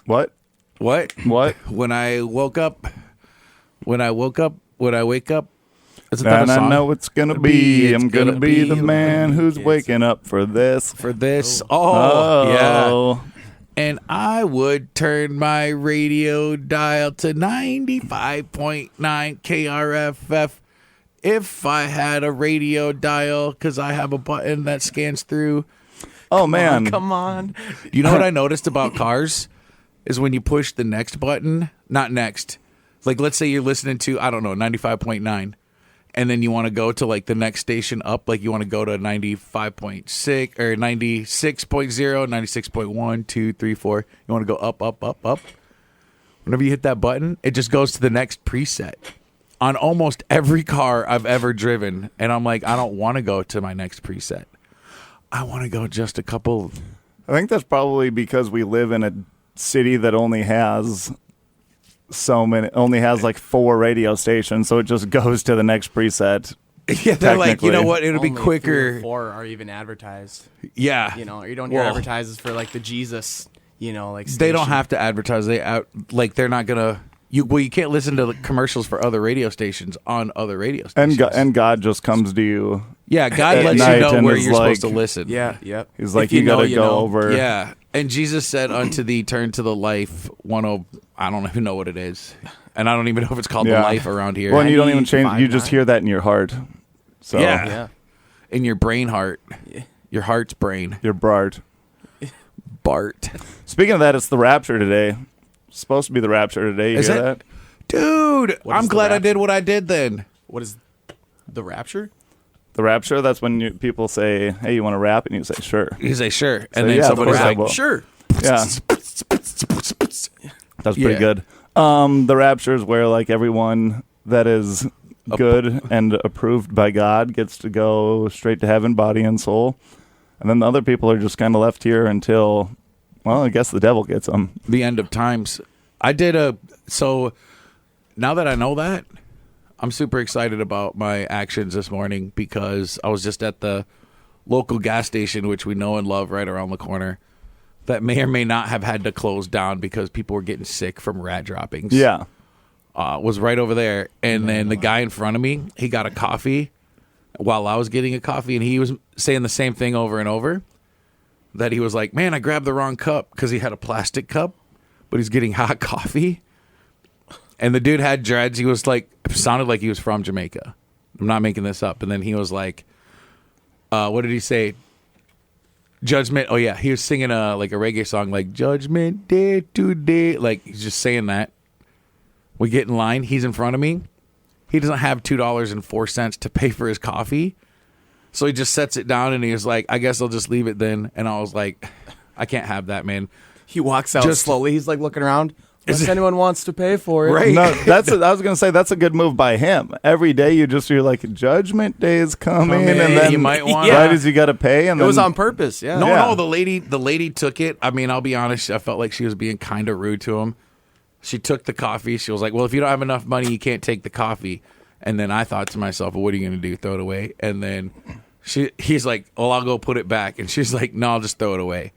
What? What? What? When I wake up. Isn't that a And song? I know it's gonna be. It's I'm gonna be the man who's Kids. waking up for this. For this. Yeah. Oh. And I would turn my radio dial to 95.9 KRFF if I had a radio dial, because I have a button that scans through. Oh man. Come on. You know what I noticed about cars is when you push the next button, not next. Like, let's say you're listening to, I don't know, 95.9. And then you want to go to like the next station up, like you want to go to 95.6 or 96.0, 96.1, 2, 3, 4. You want to go up, up, up, up. Whenever you hit that button, it just goes to the next preset on almost every car I've ever driven. And I'm like, I don't want to go to my next preset. I want to go just a couple. I think that's probably because we live in a city that only has like 4 radio stations, so it just goes to the next preset. Yeah, they're like, you know what? It'll be Only 3 quicker. or 4 are even advertised. Yeah. You know, you don't hear advertises for like the Jesus, you know, like They don't station. have to advertise. They're not gonna. You can't listen to the commercials for other radio stations on other radio stations. And God just comes to you. Yeah, God at lets you night know and where is you're supposed to like- listen. Yeah, yep. He's like, If you know, gotta you go know. over. Yeah. And Jesus said unto thee, turn to the life. I don't even know what it is, and I don't even know if it's called the life around here. Well, and you don't even change. You 95.9. just hear that in your heart. So Yeah. Yeah. In your brain heart, your heart's brain. Your Bart. Bart. Speaking of that, it's the rapture today. It's supposed to be the rapture today. You Is hear it? that? Dude, What I'm is the glad I rapture? did what I did then. What is the rapture? The rapture. That's when people say, "Hey, you want to rap?" And you say, "Sure." You say sure, and So, then yeah, somebody's the like, rap- Sure. Yeah, that's pretty Yeah. good. The rapture is where like everyone that is good and approved by God gets to go straight to heaven, body and soul, and then the other people are just kind of left here until, well, I guess the devil gets them. the end of times. So now that I know that, I'm super excited about my actions this morning because I was just at the local gas station, which we know and love right around the corner, that may or may not have had to close down because people were getting sick from rat droppings. Yeah. Was right over there. And then the guy in front of me, he got a coffee while I was getting a coffee, and he was saying the same thing over and over, that he was like, man, I grabbed the wrong cup, because he had a plastic cup, but he's getting hot coffee. And the dude had dreads. He was like, sounded like he was from Jamaica. I'm not making this up. And then he was like, what did he say? Judgment. Oh yeah, he was singing like a reggae song, like Judgment Day today. Like he's just saying that. We get in line. He's in front of me. He doesn't have $2.04 to pay for his coffee, so he just sets it down and he was like, "I guess I'll just leave it then." And I was like, "I can't have that, man." He walks out Just- slowly. He's like looking around. If anyone wants to pay for it. Right. No, I was gonna say that's a good move by him. Every day you're like, Judgment Day is coming, and then you might want. right as you got to pay, and It was then on purpose. Yeah. No, Yeah. no, the lady took it. I mean, I'll be honest, I felt like she was being kind of rude to him. She took the coffee. She was like, well, if you don't have enough money, you can't take the coffee. And then I thought to myself, well, what are you going to do? Throw it away? And then he's like, well, I'll go put it back. And she's like, no, I'll just throw it away.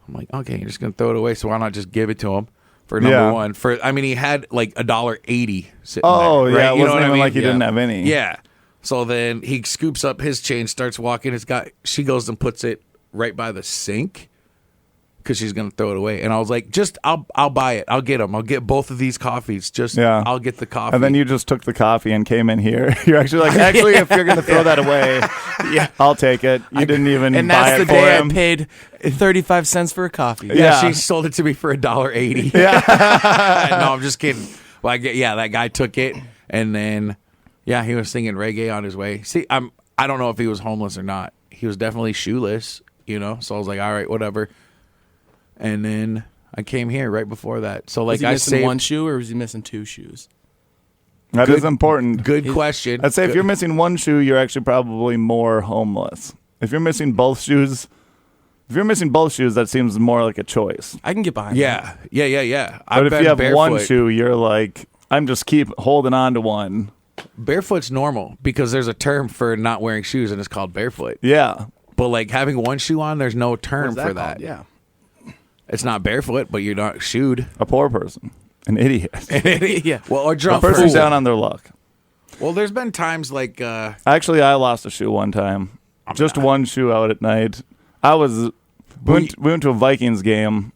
I'm like, okay, you're just going to throw it away, so why not just give it to him for number one? I mean, he had like $1.80 sitting oh there. Right? yeah, it You know wasn't what I even mean? like he didn't have any. Yeah. So then he scoops up his change, starts walking. She goes and puts it right by the sink because she's gonna throw it away. And I was like, I'll buy it. I'll get them. I'll get both of these coffees. I'll get the coffee. And then you just took the coffee and came in here. You're actually like, if you're going to throw that away, I'll take it. You didn't even And buy that's it the for day him. I paid 35 cents for a coffee. yeah, Yeah. she sold it to me for $1.80. Yeah. No, I'm just kidding. Well, that guy took it, and then he was singing reggae on his way. See, I don't know if he was homeless or not. He was definitely shoeless, So I was like, all right, whatever. And then I came here right before that. So like Was he I missing saved one shoe or was he missing 2 shoes? That is important. Good question. I'd say if you're missing one shoe, you're actually probably more homeless. If you're missing both shoes, that seems more like a choice. I can get behind Yeah. But I've if been you have barefoot. one shoe, you're like, I'm just keep holding on to one. Barefoot's normal because there's a term for not wearing shoes, and it's called barefoot. Yeah. But like having one shoe on, there's no term What's for that that. called? Yeah. It's not barefoot, but you're not shoed. A poor person. An idiot. Yeah. Well, or A drunk. person fool. down on their luck. Well, there's been times like Actually, I lost a shoe one time. Just one shoe out at night. We went to a Vikings game.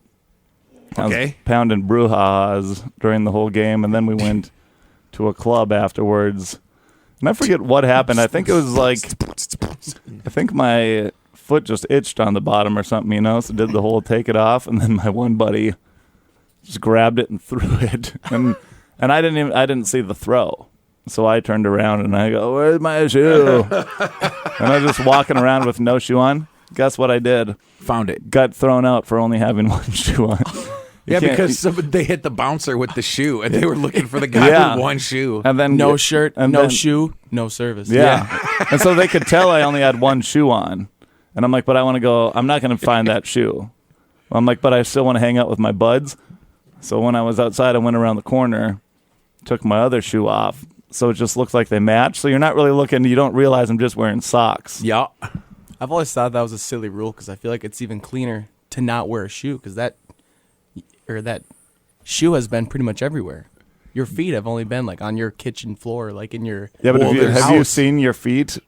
I was Okay. pounding brouhahas during the whole game, and then we went to a club afterwards. And I forget what happened. I think it was like, I think my foot just itched on the bottom or something, you know, so did the whole take it off, and then my one buddy just grabbed it and threw it. And I didn't see the throw. So I turned around and I go, "Where's my shoe?" And I was just walking around with no shoe on. Guess what I did? found it. Got thrown out for only having one shoe on. Yeah, can't- because they hit the bouncer with the shoe, and they were looking for the guy with one shoe. And then No shirt, and no then- shoe, no service. Yeah. And so they could tell I only had one shoe on. And I'm like, but I want to go, I'm not going to find that shoe. I'm like, but I still want to hang out with my buds. So when I was outside, I went around the corner, took my other shoe off. So it just looks like they match. So you're not really looking, you don't realize I'm just wearing socks. Yeah. I've always thought that was a silly rule because I feel like it's even cleaner to not wear a shoe because that shoe has been pretty much everywhere. Your feet have only been like on your kitchen floor, like in your Yeah, but Well, have there's you house. seen your feet?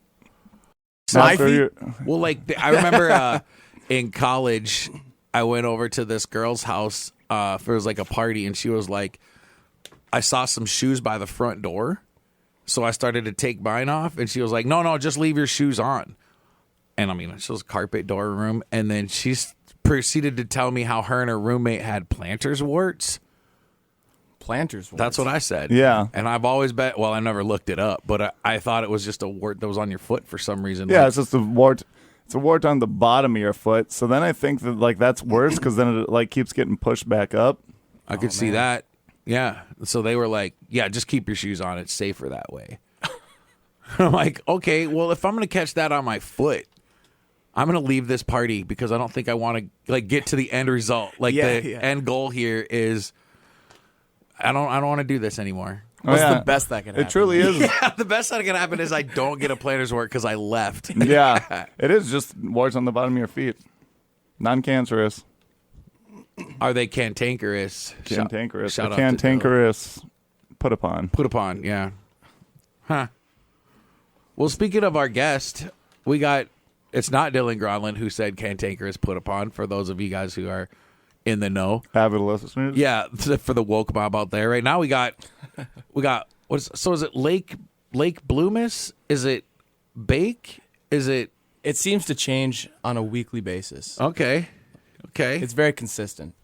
My After feet? your- Well, like I remember in college, I went over to this girl's house for it was like a party, and she was like, I saw some shoes by the front door, so I started to take mine off, and she was like, no, just leave your shoes on. And I mean, it was carpet door room, and then she proceeded to tell me how her and her roommate had planter's warts. planters. That's what I said. Yeah. And I've always bet. Well, I never looked it up, but I thought it was just a wart that was on your foot for some reason. Yeah, Like, it's just a wart. It's a wart on the bottom of your foot. So then I think that like that's worse because then it like keeps getting pushed back up. I could see that. Yeah. So they were like, yeah, just keep your shoes on. It's safer that way. I'm like, okay, well, if I'm going to catch that on my foot, I'm going to leave this party because I don't think I want to like get to the end result. Like the end goal here is I don't want to do this anymore. What's yeah. the best that can happen? It truly is. Yeah, the best that can happen is I don't get a planner's work because I left. Yeah, it is just warts on the bottom of your feet. Non-cancerous. Are they cantankerous? Cantankerous. Shout out to Cantankerous. Put upon. Put upon, yeah. Huh. Well, speaking of our guest, we got, it's not Dylan Gronlund who said cantankerous put upon, for those of you guys who are in the know. Avid listeners. Yeah, for the woke mob out there. Right now we got, so is it Lake Loomis? Is it Bake? Is it? It seems to change on a weekly basis. Okay. It's very consistent.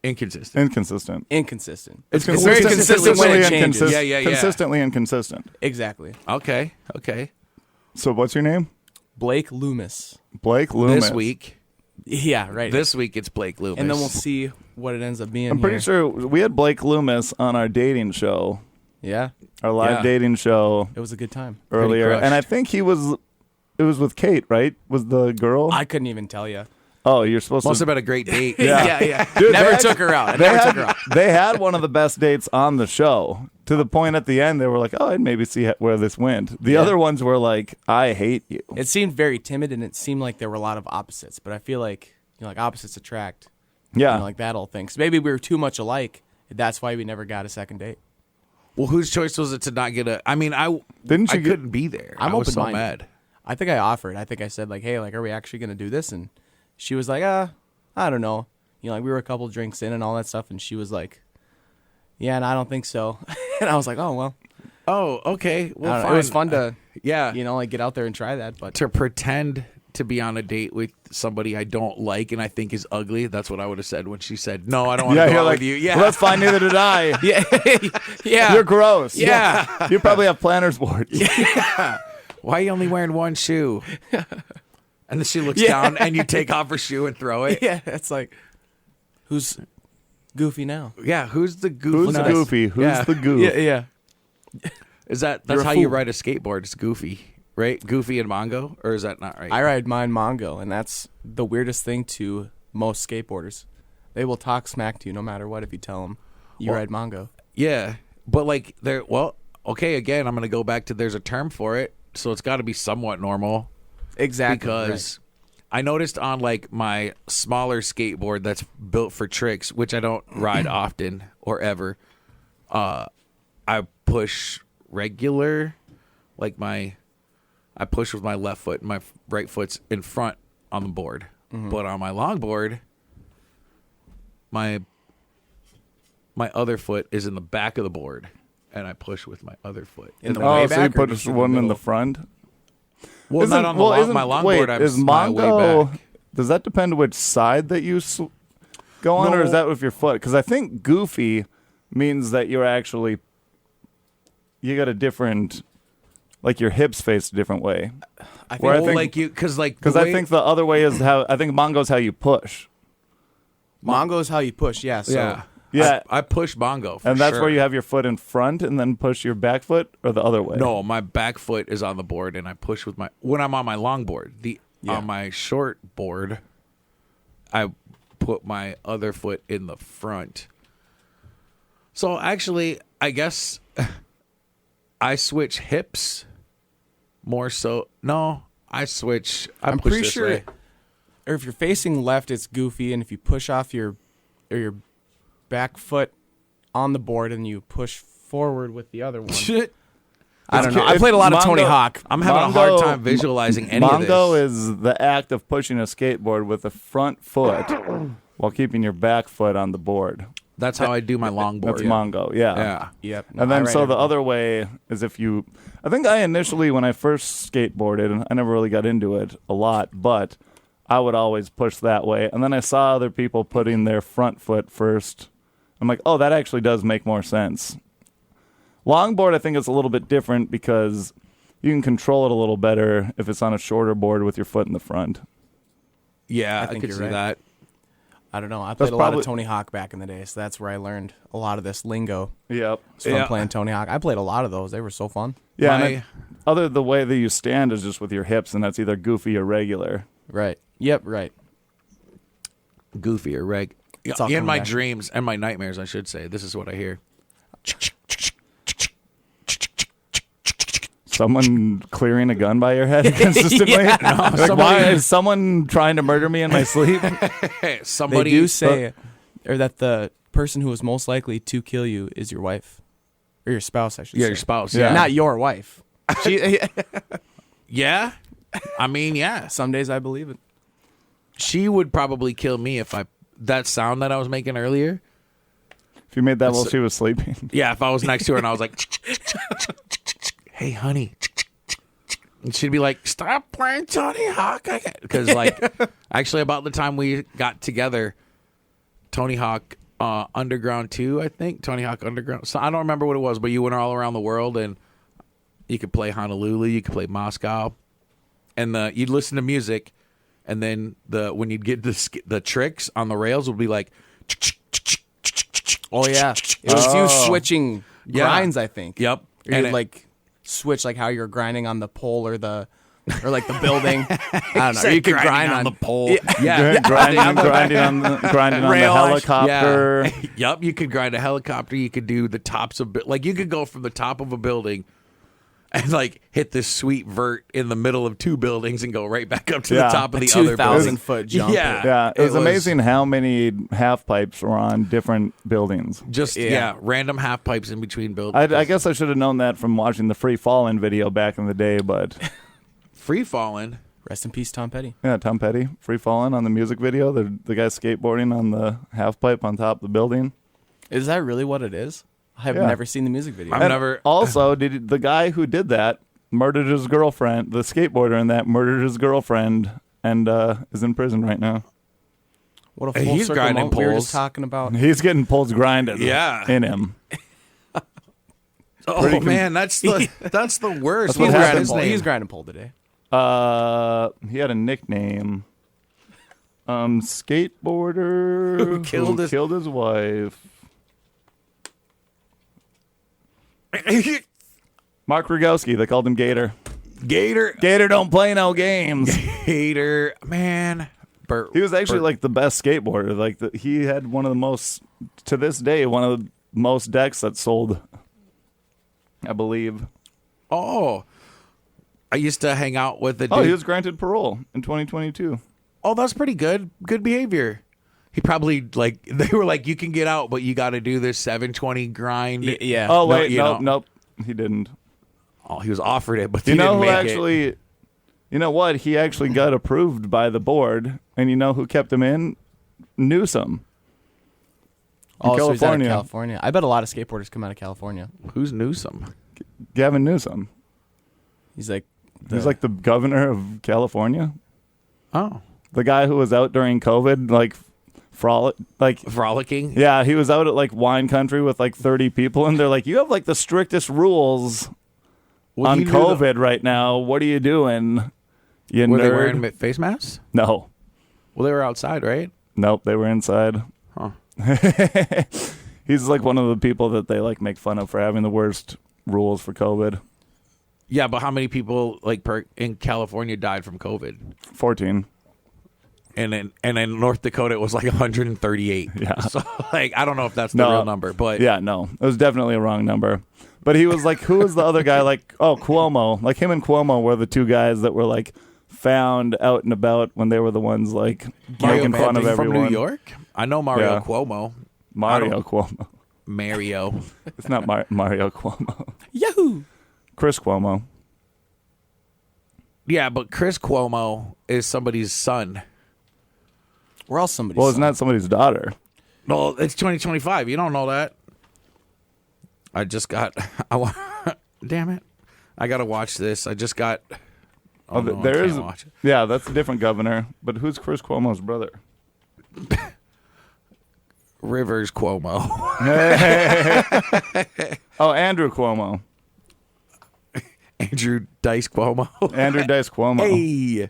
Inconsistent. Inconsistent. Inconsistent. It's It's very consistent when it changes. Yeah. Consistently inconsistent. Exactly. Okay. So what's your name? Blake Loomis. Blake Loomis. This week it's Blake Loomis. And then we'll see what it ends up being. I'm pretty here. sure we had Blake Loomis on our dating show, Yeah. our live Yeah. dating show It was a good time. earlier. crushed. And I think it was with Kate, right? Was the girl? I couldn't even tell you. Oh, you're supposed Must to. have been a great date. Yeah. Dude, Never they took her out. I They never had, took her out. they had one of the best dates on the show. To the point at the end, they were like, "Oh, I'd maybe see where this went." The other ones were like, "I hate you." It seemed very timid, and it seemed like there were a lot of opposites. But I feel like like opposites attract. Yeah, Like that whole thing. So maybe we were too much alike. That's why we never got a second date. Well, whose choice was it to not get a? I mean, I Didn't you I get- couldn't be there. I'm I was so open-minded. mad. I think I offered. I think I said like, "Hey, like, are we actually gonna do this?" And she was like, I don't know." Like we were a couple drinks in and all that stuff, and she was like, "Yeah, and I don't think so." And I was like, "Oh well." Oh, okay. I Well, don't know. fine. It was fun to, Yeah, like get out there and try that. But to pretend to be on a date with somebody I don't like and I think is ugly. That's what I would have said when she said, "No, I don't want to go you're out like, with you." Yeah, well, that's fine. Neither did I. yeah, You're gross. Yeah. You probably have planner's warts. Why are you only wearing one shoe? And then she looks down, and you take off her shoe and throw it. yeah. It's like, who's goofy now? Yeah, who's the goofy? Who's the goofy? Who's the goof? Yeah. That's You're a how you fool. ride a skateboard? It's goofy, right? Goofy and mongo, or is that not right? I ride mine mongo, and that's the weirdest thing to most skateboarders. They will talk smack to you no matter what if you tell them you ride mongo. Yeah, but like there. Well, okay. Again, I'm going to go back to there's a term for it, so it's got to be somewhat normal. Exactly. Because I noticed on like my smaller skateboard that's built for tricks, which I don't ride often or ever. I push regular, like I push with my left foot, and my right foot's in front on the board. But on my longboard, my other foot is in the back of the board, and I push with my other foot. In the way so you back or put just one in the middle? front? Well, not on my longboard. Wait, I'm is my way mongo? back. Does that depend which side that you go on, or is No. that with your foot? Because I think goofy means that you got a different, like your hips face a different way. I think, Where I Well, think- like you, because I think the other way is how I think mongo's how you push. mongo is how you push. Yeah. So yeah, Yeah. I push bongo, for And that's sure. where you have your foot in front and then push your back foot, or the other way? No, my back foot is on the board, and I push with when I'm on my longboard. On my short board, I put my other foot in the front. So actually, I guess I switch hips more so. No, I switch. I'm push pretty this sure. way. Or if you're facing left, it's goofy, and if you push off your back foot on the board and you push forward with the other one. I don't know. I played a lot of Tony Hawk. I'm having a hard time visualizing any of this. Mongo is the act of pushing a skateboard with the front foot while keeping your back foot on the board. That's how I do my longboard. That's Mongo, yeah. Yeah. Yep. No, And then I ride so the everything. other way is if you, I think I initially, when I first skateboarded, I never really got into it a lot, but I would always push that way. And then I saw other people putting their front foot first. I'm like, oh, that actually does make more sense. Longboard, I think, is a little bit different because you can control it a little better if it's on a shorter board with your foot in the front. Yeah, I think could you're see right. that. I don't know. I played a lot probably- of Tony Hawk back in the day, so that's where I learned a lot of this lingo. Yep. It's from Yeah. playing Tony Hawk. I played a lot of those. They were so fun. Yeah, My- and the way that you stand is just with your hips, and that's either goofy or regular. Right. Yep. Right. Goofy or reg. It's all In coming my back. dreams and my nightmares, I should say. This is what I hear. Someone clearing a gun by your head consistently? Like, somebody- why is someone trying to murder me in my sleep? Hey, They somebody do say, or that the person who is most likely to kill you is your wife, or your spouse. I should Yeah, say. your spouse. Yeah. Yeah. Not your wife. She, Yeah. I mean, yeah. some days I believe it. She would probably kill me if that sound that I was making earlier. If you made that while she was sleeping. Yeah, if I was next to her and I was like, hey, honey. And she'd be like, stop playing Tony Hawk. Because, like, actually, about the time we got together, Tony Hawk Underground 2, I think. Tony Hawk Underground. So I don't remember what it was, but you went all around the world and you could play Honolulu, you could play Moscow. And you'd listen to music. And then when you'd get the tricks on the rails would be like, Oh yeah, it was you Oh. switching Yeah. grinds. I think. Yep. Or And you'd it- like switch like how you're grinding on the pole or like the building. I don't know. Said You could grinding grind on the pole. Yeah. grinding on the Rail ash. helicopter. Yeah. Yep. You could grind a helicopter. You could do the tops of like you could go from the top of a building and like hit this sweet vert in the middle of two buildings and go right back up to the Yeah. top of A the other 2,000 building. foot jump. Yeah. Yeah, it was amazing how many half pipes were on different buildings. Just Yeah. random half pipes in between buildings. I guess I should have known that from watching the Free Fallin' video back in the day, but Free falling. Rest in peace, Tom Petty. yeah, Tom Petty, Free Fallin' on the music video, the guy skateboarding on the half pipe on top of the building. Is that really what it is? I have Yeah. never seen the music video. I've And never- Also, did the guy who did that murdered his girlfriend, the skateboarder in that murdered his girlfriend, and is in prison right now. What a Hey, full he's circle grinding moment. We were poles. just talking about. He's getting poles grinded Yeah. in him. Oh man, that's the worst. That's what He's happened. grinding his pole. name? He's grinding pole today. He had a nickname. Skateboarder Who killed his- wife. Mark Rogowski. They called him Gator. Gator. Gator don't play no games. Gator. Man. He was actually like the best skateboarder. Like he had one of the most, to this day, one of the most decks that sold, I believe. Oh. I used to hang out with the dude. Oh, he was granted parole in 2022. oh, that's pretty good. Good behavior. He probably like they were like, you can get out, but you got to do this 720 grind. Yeah. Oh No, wait, you nope, know. nope. He didn't. Oh, he was offered it, but he You know didn't who make actually? it. You know what? He actually got approved by the board, and you know who kept him in? Newsom. Oh, so he's out of California. California. I bet a lot of skateboarders come out of California. Who's Newsom? Gavin Newsom. He's like, He's like the governor of California. Oh, The guy who was out during COVID, like frolicking. yeah, he was out at like wine country with like 30 people, and they're like, "You have like the strictest rules Well, on you knew COVID right now. What are you doing? You Were nerd." they wearing face masks? No, Well, they were outside, right? nope, they were inside. Huh. He's like one of the people that they like make fun of for having the worst rules for COVID. Yeah, but how many people like in California died from COVID? 14. And in North Dakota it was like 138. Yeah. So like I don't know if that's the No. real number, but Yeah, no, it was definitely a wrong number. But he was like, who was the other guy? Like, oh, Cuomo. Like him and Cuomo were the two guys that were like found out and about when they were the ones like making fun of from everyone. New York. I know Mario Yeah. Cuomo. Mario Cuomo. Mario. It's not Mario Cuomo. Yahoo! Chris Cuomo. Yeah, but Chris Cuomo is somebody's son. We're all somebody's Well, it's son. not somebody's daughter. No, it's 2025. You don't know that. I just got. Damn it! I gotta watch this. I just got. Oh, no, I there can't is. watch it. Yeah, that's a different governor. But who's Chris Cuomo's brother? Rivers Cuomo. Oh, Andrew Cuomo. Andrew Dice Cuomo. Andrew Dice Cuomo. Hey.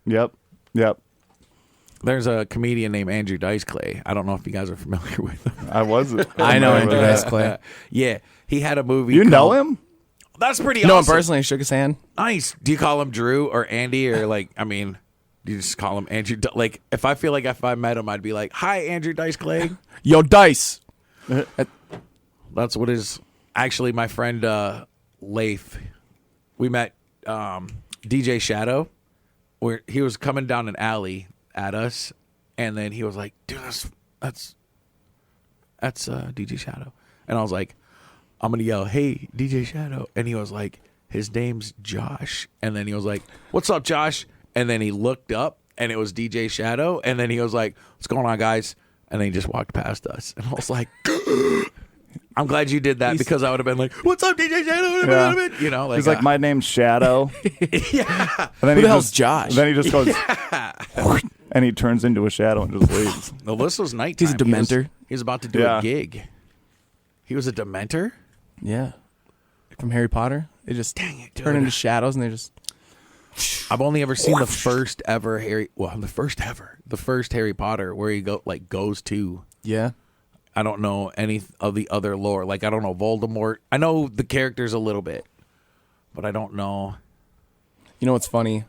Yep. There's a comedian named Andrew Dice Clay. I don't know if you guys are familiar with him. I wasn't. I know Andrew Dice Clay. Yeah, he had a movie. You know called- him? That's pretty No, him awesome. personally, I shook his hand. Nice. Do you call him Drew or Andy or like? I mean, do you just call him Andrew? Like, if I feel like if I met him, I'd be like, "Hi, Andrew Dice Clay." Yo, Dice. That's what is actually my friend Leif. We met DJ Shadow, where he was coming down an alley at us, and then he was like, "Dude, that's DJ Shadow," and I was like, "I'm gonna yell, hey, DJ Shadow," and he was like, "His name's Josh," and then he was like, "What's up, Josh?" And then he looked up, and it was DJ Shadow, and then he was like, "What's going on, guys?" And then he just walked past us, and I was like. I'm glad you did that because I would have been like, "What's up, DJ Shadow?" Yeah. You know, like He's like, my name's Shadow. yeah. And then Who he the hell's just, Josh? Then he just goes, and he turns into a shadow and just leaves. Well, this was nighttime. He's a Dementor. He was about to do Yeah. a gig. He was a Dementor. Yeah. From Harry Potter. They just it, turn dude. into shadows and they just. I've only ever seen the first Harry Potter where he goes to. Yeah. I don't know any of the other lore. Like I don't know Voldemort. I know the characters a little bit, but I don't know. You know what's funny?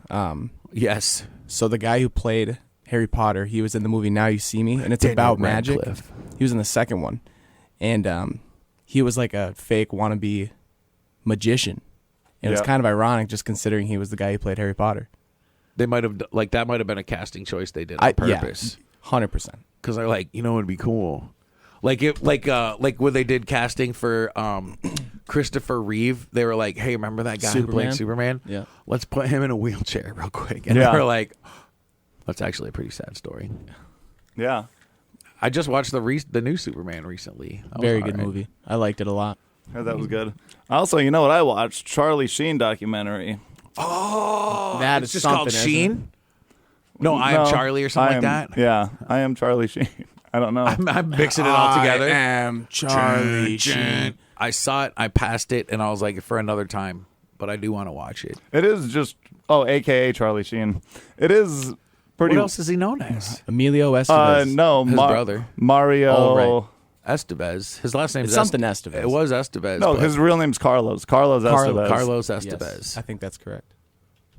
Yes. So the guy who played Harry Potter, he was in the movie Now You See Me, and it's Daniel about magic. Radcliffe. He was in the second one, and he was like a fake wannabe magician. And it's Yeah. kind of ironic, just considering he was the guy who played Harry Potter. They might have that might have been a casting choice they did on purpose. 100%. Because they're like, it'd be cool. Like when they did casting for Christopher Reeve, they were like, "Hey, remember that guy who played Superman? Yeah. Let's put him in a wheelchair real quick." And Yeah. they were like, "That's actually a pretty sad story." Yeah. I just watched the new Superman recently. That was Very good alright. movie. I liked it a lot. Yeah, that was good. Also, you know what I watched? Charlie Sheen documentary. Oh, That it's is just something, called isn't Sheen. No, I am Charlie or something like that. Yeah, I am Charlie Sheen. I don't know. I'm mixing it all together. I am Charlie Sheen. I saw it, I passed it, and I was like, for another time. But I do want to watch it. It is just AKA Charlie Sheen. It is pretty. What else is he known as? Emilio Estevez. No, His brother. Mario. Oh, right. Estevez. His last name It's is something Estevez. It was Estevez. No, but his real name's Carlos. Carlos Estevez. Carlos Yes, Estevez. I think that's correct.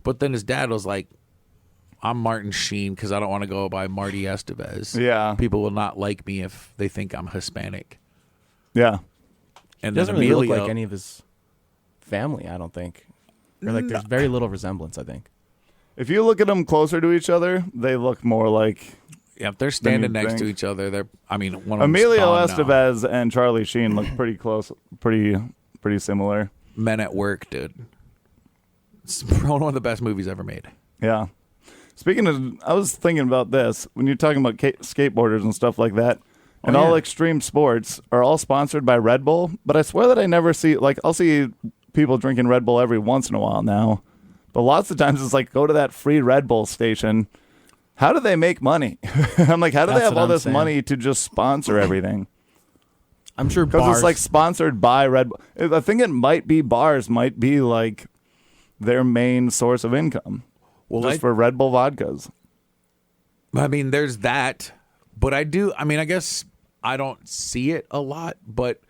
But then his dad was like, "I'm Martin Sheen because I don't want to go by Marty Estevez. Yeah. People will not like me if they think I'm Hispanic." Yeah. And He doesn't then really look Emilio, like any of his family, I don't think. Or like there's very little resemblance, I think. If you look at them closer to each other, they look more like. Yeah, if they're standing next to each other, they're. I mean, one of Emilio them's gone now. Estevez and Charlie Sheen look pretty close, pretty similar. Men at Work, dude. It's one of the best movies ever made. Yeah. Speaking of, I was thinking about this when you're talking about skateboarders and stuff like that, and all extreme sports are all sponsored by Red Bull. But I swear that I never see I'll see people drinking Red Bull every once in a while now, but lots of times it's like go to that free Red Bull station. How do they make money? I'm like, how do they have all this money to just sponsor everything? I'm sure Because bars. it's like sponsored by Red Bull. I think it might be bars, might be like their main source of income. Well, just for Red Bull vodkas. I mean, there's that. But I guess I don't see it a lot, but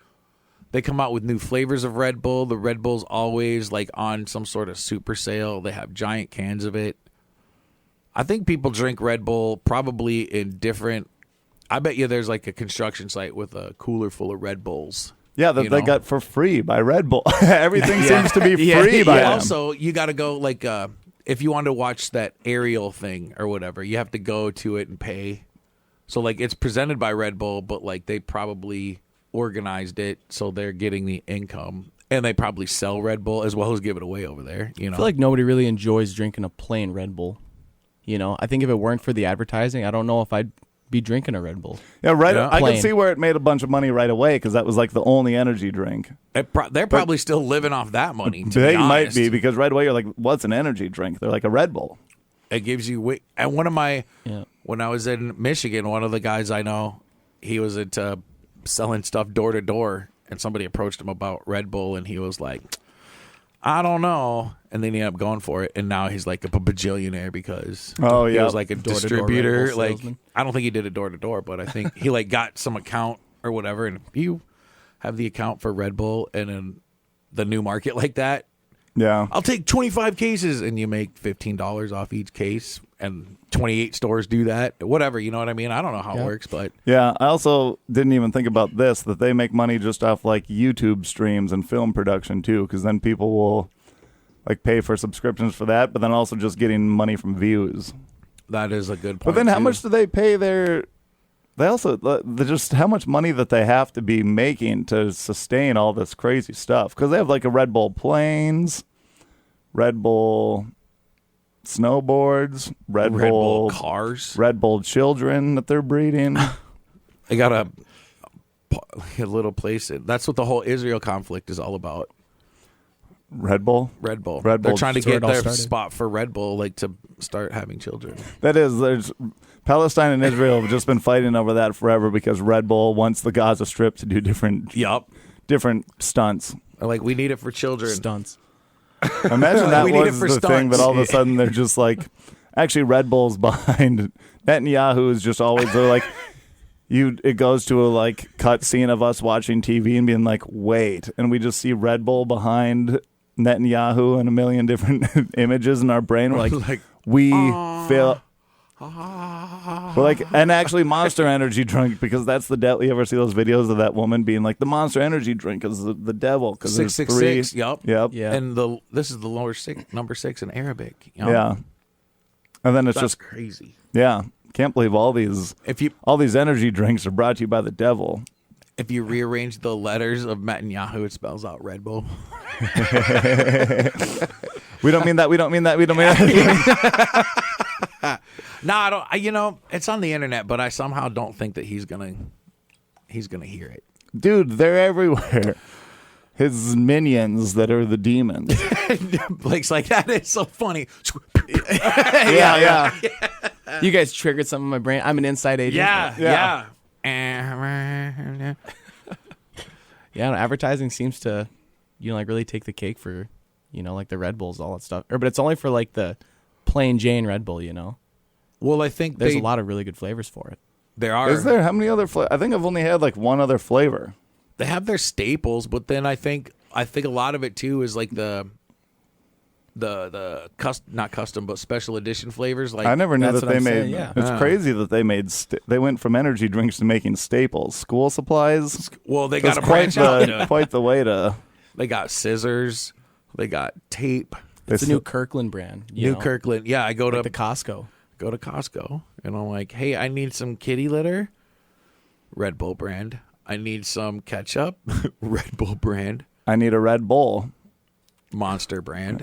they come out with new flavors of Red Bull. The Red Bull's always like on some sort of super sale. They have giant cans of it. I think people drink Red Bull probably in different. I bet you there's like a construction site with a cooler full of Red Bulls. Yeah, that they got for free by Red Bull. Everything seems to be free by them. Also, you got to go like if you want to watch that aerial thing or whatever, you have to go to it and pay. So like it's presented by Red Bull, but like they probably organized it so they're getting the income. And they probably sell Red Bull as well as give it away over there. You know, I feel like nobody really enjoys drinking a plain Red Bull. You know, I think if it weren't for the advertising, I don't know if I'd be drinking a Red Bull. Yeah, right. Yeah. I Plain. could see where it made a bunch of money right away because that was like the only energy drink. they're probably still living off that money. To They be might honest. be because right away you're like, what's an energy drink? They're like a Red Bull. It gives you. And when I was in Michigan, one of the guys I know, he was into selling stuff door to door, and somebody approached him about Red Bull, and he was like, I don't know. And then he ended up going for it, and now he's like a bajillionaire because he was like a Door-to-door distributor. Red Bull Like salesman. I don't think he did it door to door, but I think he like got some account or whatever. And if you have the account for Red Bull and in the new market like that, Yeah. I'll take 25 cases, and you make $15 off each case, and 28 stores do that. Whatever, you know what I mean? I don't know how it works, but Yeah, I also didn't even think about this, that they make money just off like YouTube streams and film production too, because then people will like pay for subscriptions for that, but then also just getting money from views. that is a good point. But then how too. much do they pay they also, just how much money that they have to be making to sustain all this crazy stuff. Because they have like a Red Bull planes, Red Bull snowboards, Red Bull cars, Red Bull children that they're breeding. they got a little place. That's what the whole Israel conflict is all about. Red Bull? Red Bull. Red They're Bull, trying to that's where get it all their started. spot for Red Bull, like to start having children. That is, there's Palestine and Israel have just been fighting over that forever because Red Bull wants the Gaza Strip to do different stunts. Like we need it for children. Stunts. Imagine that We need it was for the thing, but stunts. all of a sudden they're just like, actually Red Bull's behind. Netanyahu is just always, they're like, it goes to a like cut scene of us watching TV and being like, wait, and we just see Red Bull behind Netanyahu and a million different images in our brain. We're like we feel. We're like, and actually Monster Energy drink, because that's the devil. You ever see those videos of that woman being like, the Monster Energy drink is the devil because there's 666. three. Yep. Yeah. And this is the number 6 in Arabic. You know? Yeah. And then it's That's just crazy. yeah. Can't believe all these energy drinks are brought to you by the devil. If you rearrange the letters of Netanyahu, it spells out Red Bull. We don't mean that. We don't mean that. We don't mean that. No, I don't. It's on the internet, but I somehow don't think that he's gonna hear it. Dude, they're everywhere. His minions that are the demons. Blake's like, that is so funny. yeah. You guys triggered something in my brain. I'm an inside agent. Yeah. Yeah, no, advertising seems to, like really take the cake for, like the Red Bulls, all that stuff. But it's only for like the plain Jane Red Bull, Well, I think There's a lot of really good flavors for it. There are. Is there? How many other flavors? I think I've only had like one other flavor. They have their staples, but then I think a lot of it too is like the not custom but special edition flavors. Like I never knew That's that what they I'm made. saying, yeah. It's crazy that they made. They went from energy drinks to making staples, school supplies. Well, they got That's to branch out. quite the way to. They got scissors. They got tape. It's a new Kirkland brand. New Kirkland. Yeah, I go like to the Costco. And I'm like, hey, I need some kitty litter. Red Bull brand. I need some ketchup. Red Bull brand. I need a Red Bull. Monster brand.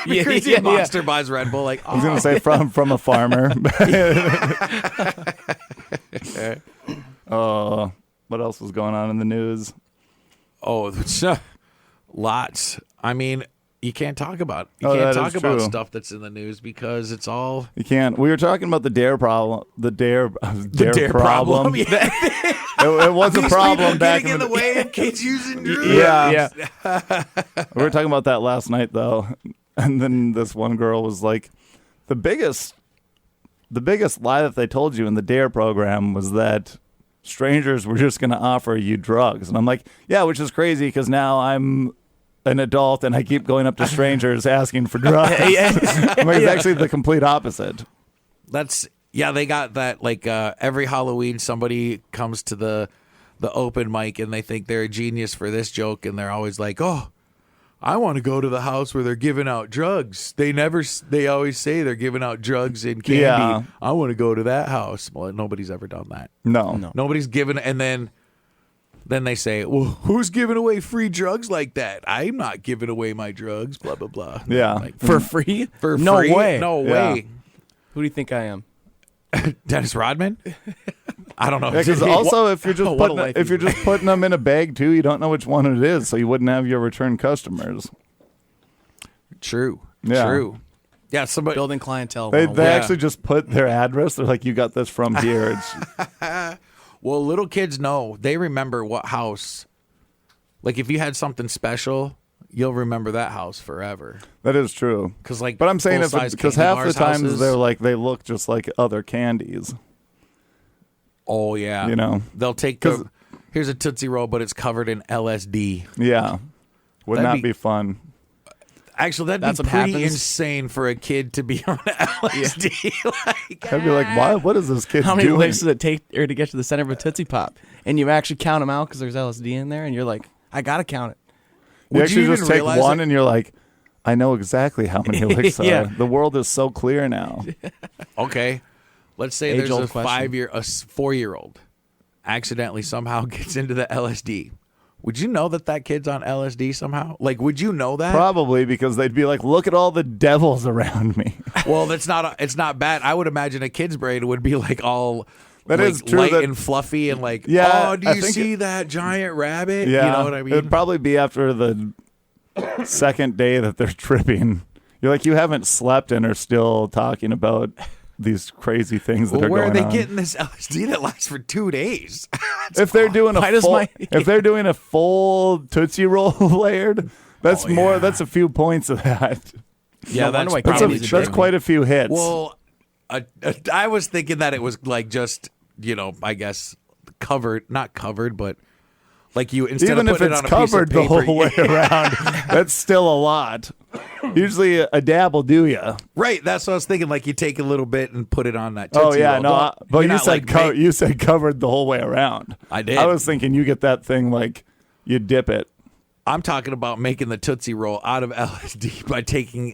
Crazy Monster buys Red Bull. Like, I was gonna say from a farmer. What else was going on in the news? Oh, lots. I mean, you can't talk about true. stuff that's in the news because it's all You can't. We were talking about the dare problem. The dare problem. Yeah. It was a problem back in the way of kids using drugs. Yeah. We were talking about that last night though, and then this one girl was like, the biggest lie that they told you in the dare program was that strangers were just going to offer you drugs. And I'm like, yeah, which is crazy because now I'm an adult and I keep going up to strangers asking for drugs. I'm like, it's actually the complete opposite. They got that like every Halloween somebody comes to the open mic and they think they're a genius for this joke and they're always like, oh, I want to go to the house where they're giving out drugs. They always say they're giving out drugs and candy. Yeah. I want to go to that house. Well, nobody's ever done that. No. Nobody's given, and then they say, well, who's giving away free drugs like that? I'm not giving away my drugs, blah, blah, blah. Yeah. Like, For free? for No free? way. No Yeah. way. Who do you think I am? Dennis Rodman? I don't know. Because also, if you're just What a life putting them in a bag too, you don't know which one it is, so you wouldn't have your return customers. True. Yeah. True. Yeah, somebody. Building clientele. They 101. actually just put their address. They're like, you got this from here. Well, little kids know. They remember what house. Like, if you had something special, you'll remember that house forever. That is true. But I'm saying because half the times they look just like other candies. Oh yeah, You know. they'll take here's a Tootsie Roll, but it's covered in LSD. Yeah, would That'd not be- be fun. Actually, That's that'd be what pretty happens. insane for a kid to be on LSD. I'd be like, what is this kid How many doing? licks does it take to get to the center of a Tootsie Pop? And you actually count them out because there's LSD in there, and you're like, I gotta count it. You Would actually you just even take realize one, it? and you're like, I know exactly how many licks Yeah. are. The world is so clear now. Okay, let's say there's Age-old a question. 4-year-old accidentally somehow gets into the LSD. Would you know that kid's on LSD somehow? Like, would you know that? Probably because they'd be like, look at all the devils around me. Well, it's not bad. I would imagine a kid's brain would be like all That like, is true, light that- and fluffy and like, Yeah, oh, do I you think see that giant rabbit? Yeah, You know what I mean? It'd probably be after the second day that they're tripping. You're like, you haven't slept and are still talking about these crazy things that Well, are where going are they on. getting this LSD that lasts for 2 days? If they're doing Why does if they're doing a full Tootsie Roll layered, that's Oh, more. yeah. That's a few points of that. Yeah, No that's wonder why That's, Candy's that's addicting. quite a few hits. well. I was thinking that it was like just I guess not covered, but like you instead even of if putting it's it on a piece of covered the paper, whole way around, that's still a lot. Usually a dab will do ya. right? That's what I was thinking. Like you take a little bit and put it on that. Oh Tootsie yeah, Roll. no. But You're you not, said like, you said covered the whole way around. I did. I was thinking you get that thing like you dip it. I'm talking about making the Tootsie Roll out of LSD by taking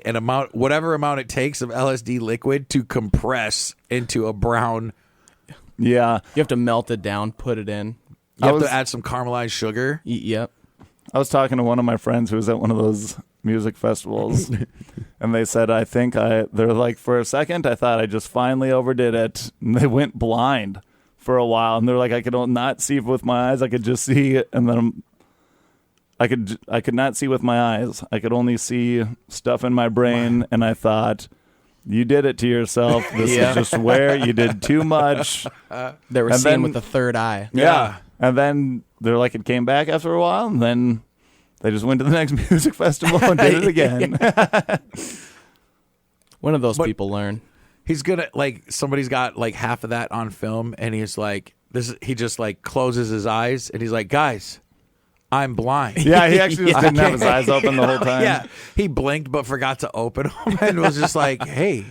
whatever amount it takes of LSD liquid to compress into a brown. Yeah, You have to melt it down, put it in. You have was- to add some caramelized sugar. Yep. I was talking to one of my friends who was at one of those music festivals, and they said, they're like, for a second, I thought I just finally overdid it. And they went blind for a while, and they're like, I could not see with my eyes. I could just see, and then I could not see with my eyes. I could only see stuff in my brain, and I thought, you did it to yourself. This Yeah. is just where you did too much. They were And seeing then- with the third eye. Yeah. And then they're like, it came back after a while, and then they just went to the next music festival and did it again. When do those But- people learn? He's gonna somebody's got like half of that on film, and he's like, he just like closes his eyes, and he's like, guys, I'm blind. Yeah, he actually just didn't have his eyes open the whole time. Yeah, he blinked but forgot to open them, and was just like, hey.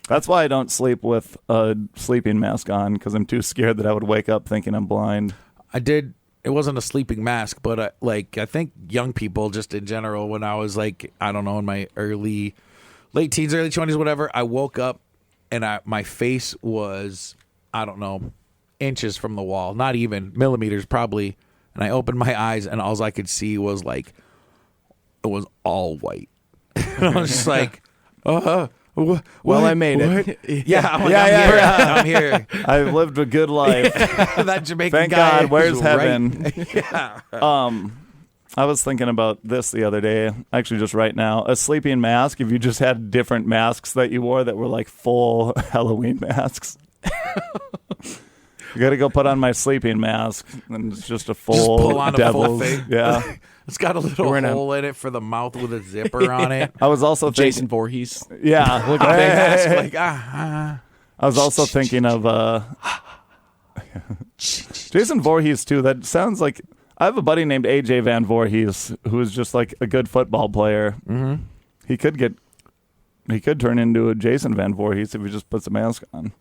That's why I don't sleep with a sleeping mask on, because I'm too scared that I would wake up thinking I'm blind. I did it wasn't a sleeping mask, but like I think young people just in general, when I was like, I don't know, in my late teens, early 20s, whatever, I woke up and my face was, I don't know, inches from the wall, not even millimeters probably. And I opened my eyes and all I could see was like, it was all white. And I was just like, well, I made it. Yeah, I'm here. I've lived a good life. That Jamaican Thank guy. God. Where's is heaven? right. Yeah. I was thinking about this the other day, actually just right now. A sleeping mask, if you just had different masks that you wore that were like full Halloween masks. You got to go put on my sleeping mask, and it's just a full pull on devil's. a full face. Yeah. It's got a little hole in it for the mouth with a zipper on it. I was also Jason thinking, Voorhees. yeah. Look at big mask, like I was also thinking of Jason Voorhees too. That sounds like I have a buddy named AJ Van Voorhees who is just like a good football player. Mm-hmm. He could turn into a Jason Van Voorhees if he just puts a mask on.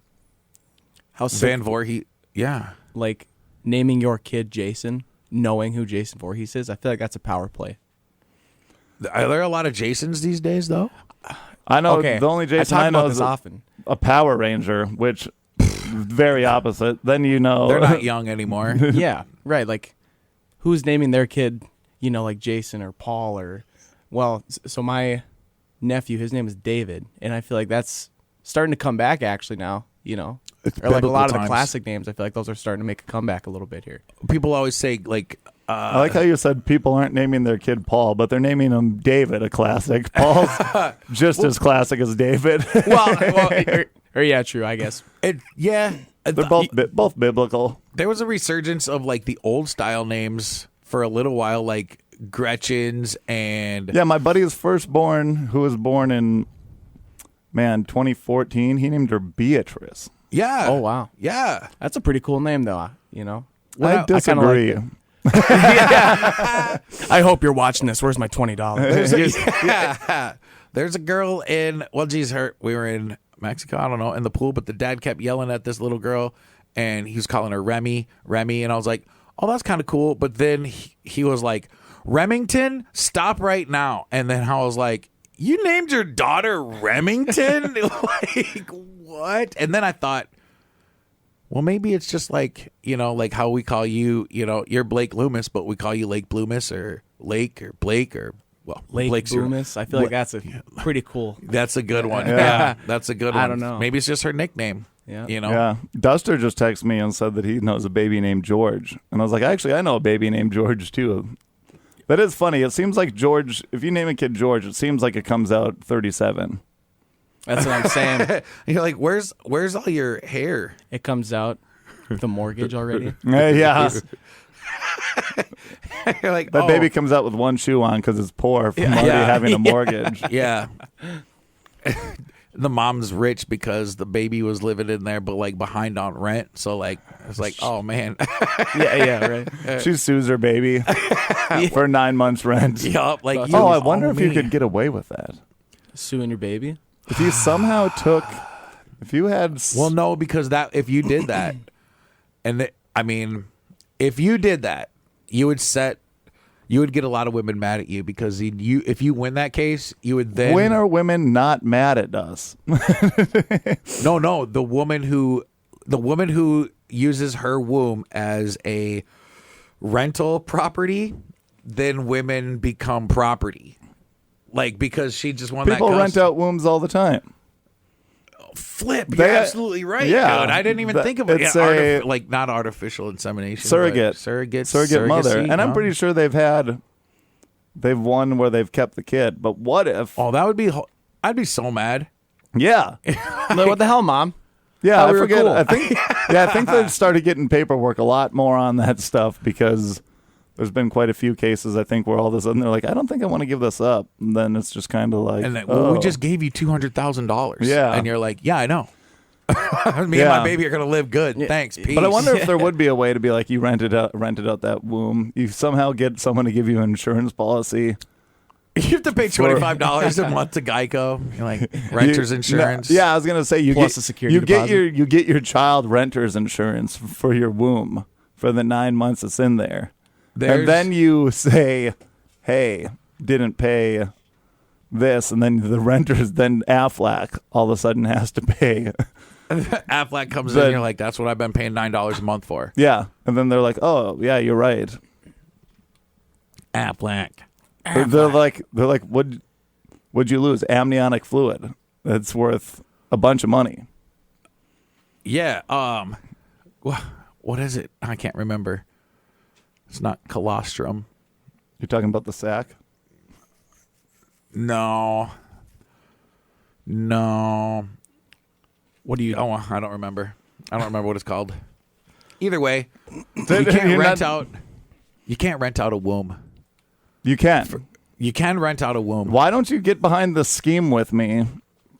How sick, Van Voorhees. Yeah. like naming your kid Jason, knowing who Jason Voorhees is. I feel like that's a power play. Are there a lot of Jasons these days, though? I know Okay, the only Jason I I talk know about is this often. a Power Ranger, which very opposite. Then you know They're not young anymore. Yeah, right. Like, who's naming their kid, like Jason or Paul or, so my nephew, his name is David, and I feel like that's starting to come back actually now, It's or like a lot of the times. classic names. I feel like those are starting to make a comeback a little bit here. People always say, like, I like how you said people aren't naming their kid Paul, but they're naming him David, a classic. Paul's just as classic as David. Or yeah, true, I guess. They're both biblical. There was a resurgence of, like, the old style names for a little while, like Gretchen's and... Yeah, my buddy's firstborn, who was born in, 2014, he named her Beatrice. Yeah. Oh, wow. Yeah. That's a pretty cool name, though, I kinda disagree. like I hope you're watching this. Where's my $20? There's a girl in, we were in Mexico, I don't know, in the pool, but the dad kept yelling at this little girl, and he was calling her Remy, and I was like, oh, that's kind of cool. But then he was like, Remington, stop right now. And then I was like, you named your daughter Remington? Like, what? And then I thought, well, maybe it's just like, like how we call you, you're Blake Loomis, but we call you Lake Bloomis or Lake or Blake or, Lake Blake's Loomis. I feel like that's a pretty cool. That's a good one. Yeah. Yeah, that's a good one. I don't know. Maybe it's just her nickname. Yeah. Yeah. Duster just texted me and said that he knows a baby named George. And I was like, actually, I know a baby named George, too. That is funny. It seems like George, if you name a kid George, it seems like it comes out 37. That's what I'm saying. You're like, where's all your hair? It comes out with the mortgage already. Yeah. You're like, That baby comes out with one shoe on because it's poor from already having a mortgage. Yeah. The mom's rich because the baby was living in there, but like behind on rent. So like, it's like, oh man. Yeah, right. She sues her baby for 9 months rent. Yup. Like, I wonder if you could get away with that. Suing your baby? If you somehow took, if you had, Well, no, because if you did that, if you did that, you would get a lot of women mad at you because if you win that case, you would then... When are women not mad at us? No, the woman who uses her womb as a rental property, then women become property. Like, because she just won People that rent out wombs all the time. Flip, you're They- absolutely right. yeah, dude. I didn't even think of it. it's Yeah, like not artificial insemination, Surrogate mother. surrogacy, And I'm huh? pretty sure they've won where they've kept the kid. But what if? Oh, I'd be so mad. Yeah. Like, what the hell, Mom? Yeah, we I were forget. cool. I think they've started getting paperwork a lot more on that stuff because there's been quite a few cases, I think, where all of a sudden they're like, I don't think I want to give this up. And then it's just kind of like, And then, we just gave you $200,000. Yeah. And you're like, yeah, I know. Me and Yeah. my baby are gonna live good. Thanks. Peace. But I wonder if there would be a way to be like, you rented out that womb. You somehow get someone to give you an insurance policy. you have to pay $25 a month to Geico. You're like renter's insurance. Yeah, I was gonna say Plus a security you get deposit. you get your child renter's insurance for your womb. for the 9 months it's in there. There's- And then you say, hey, didn't pay this, and then the renters, then Aflac all of a sudden has to pay. Aflac comes in, and you're like, that's what I've been paying $9 a month for. Yeah. And then they're like, oh, yeah, you're right. Aflac. They're like, what'd you lose? Amniotic fluid. That's worth a bunch of money. Yeah. What is it? I can't remember. It's not colostrum. You're talking about the sack? No. What do you? Oh, I don't remember. I don't remember what it's called. Either way, you can't rent out. You can't rent out a womb. You can. You can rent out a womb. Why don't you get behind the scheme with me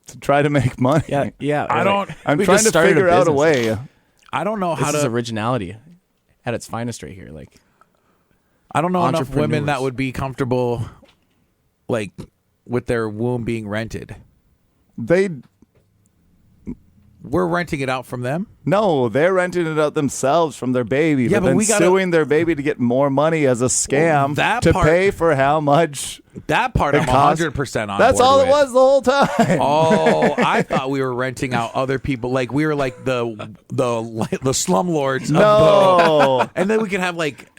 to try to make money? Yeah. I don't. I'm We trying just to started a figure out a business. way. I don't know how This is to. originality at its finest right here. Like, I don't know enough women that entrepreneurs. would be comfortable, like, with their womb being rented. We're renting it out from them. No, they're renting it out themselves from their baby, Yeah, but but then we gotta- suing their baby to get more money as a scam that to part- pay for how much That part it I'm costs. 100% on. That's board all it with. was the whole time. Oh, I thought we were renting out other people. Like we were like the slumlords. No. And then we could have like,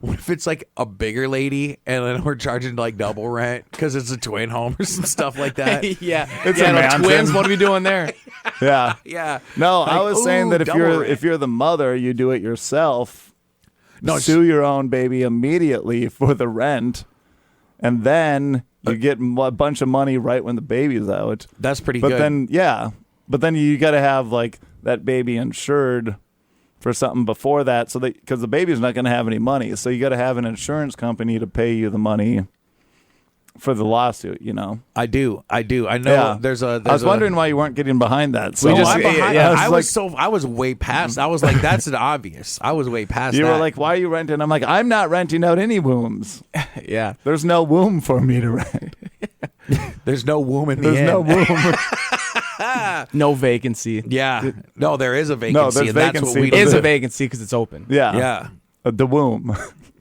what if it's like a bigger lady, and then we're charging like double rent because it's a twin home or some stuff like that. yeah, It's yeah, a no, mansion. twins. What are we doing there? Yeah. Yeah. No, I Like, was saying ooh, that if double you're rent. the mother, you do it yourself. No, Sue your own baby immediately for the rent, and then you get a bunch of money right when the baby's out. that's pretty But good. then you got to have like that baby insured for something before that, so that because the baby's not going to have any money, so you got to have an insurance company to pay you the money for the lawsuit. You know. I do. I know. Yeah. There's a. I was wondering why you weren't getting behind that. So No, just- I'm behind. yeah, I it's I was way past. I was like, that's an obvious. I was way past. you that. were like, why are you renting? I'm like, I'm not renting out any wombs. Yeah, There's no womb for me to rent. there's no womb in the There's end. no womb. no vacancy. Yeah. No, there is a vacancy. No, there's and that's vacancy, what we but Is do. a vacancy because it's open. Yeah. Yeah. The womb.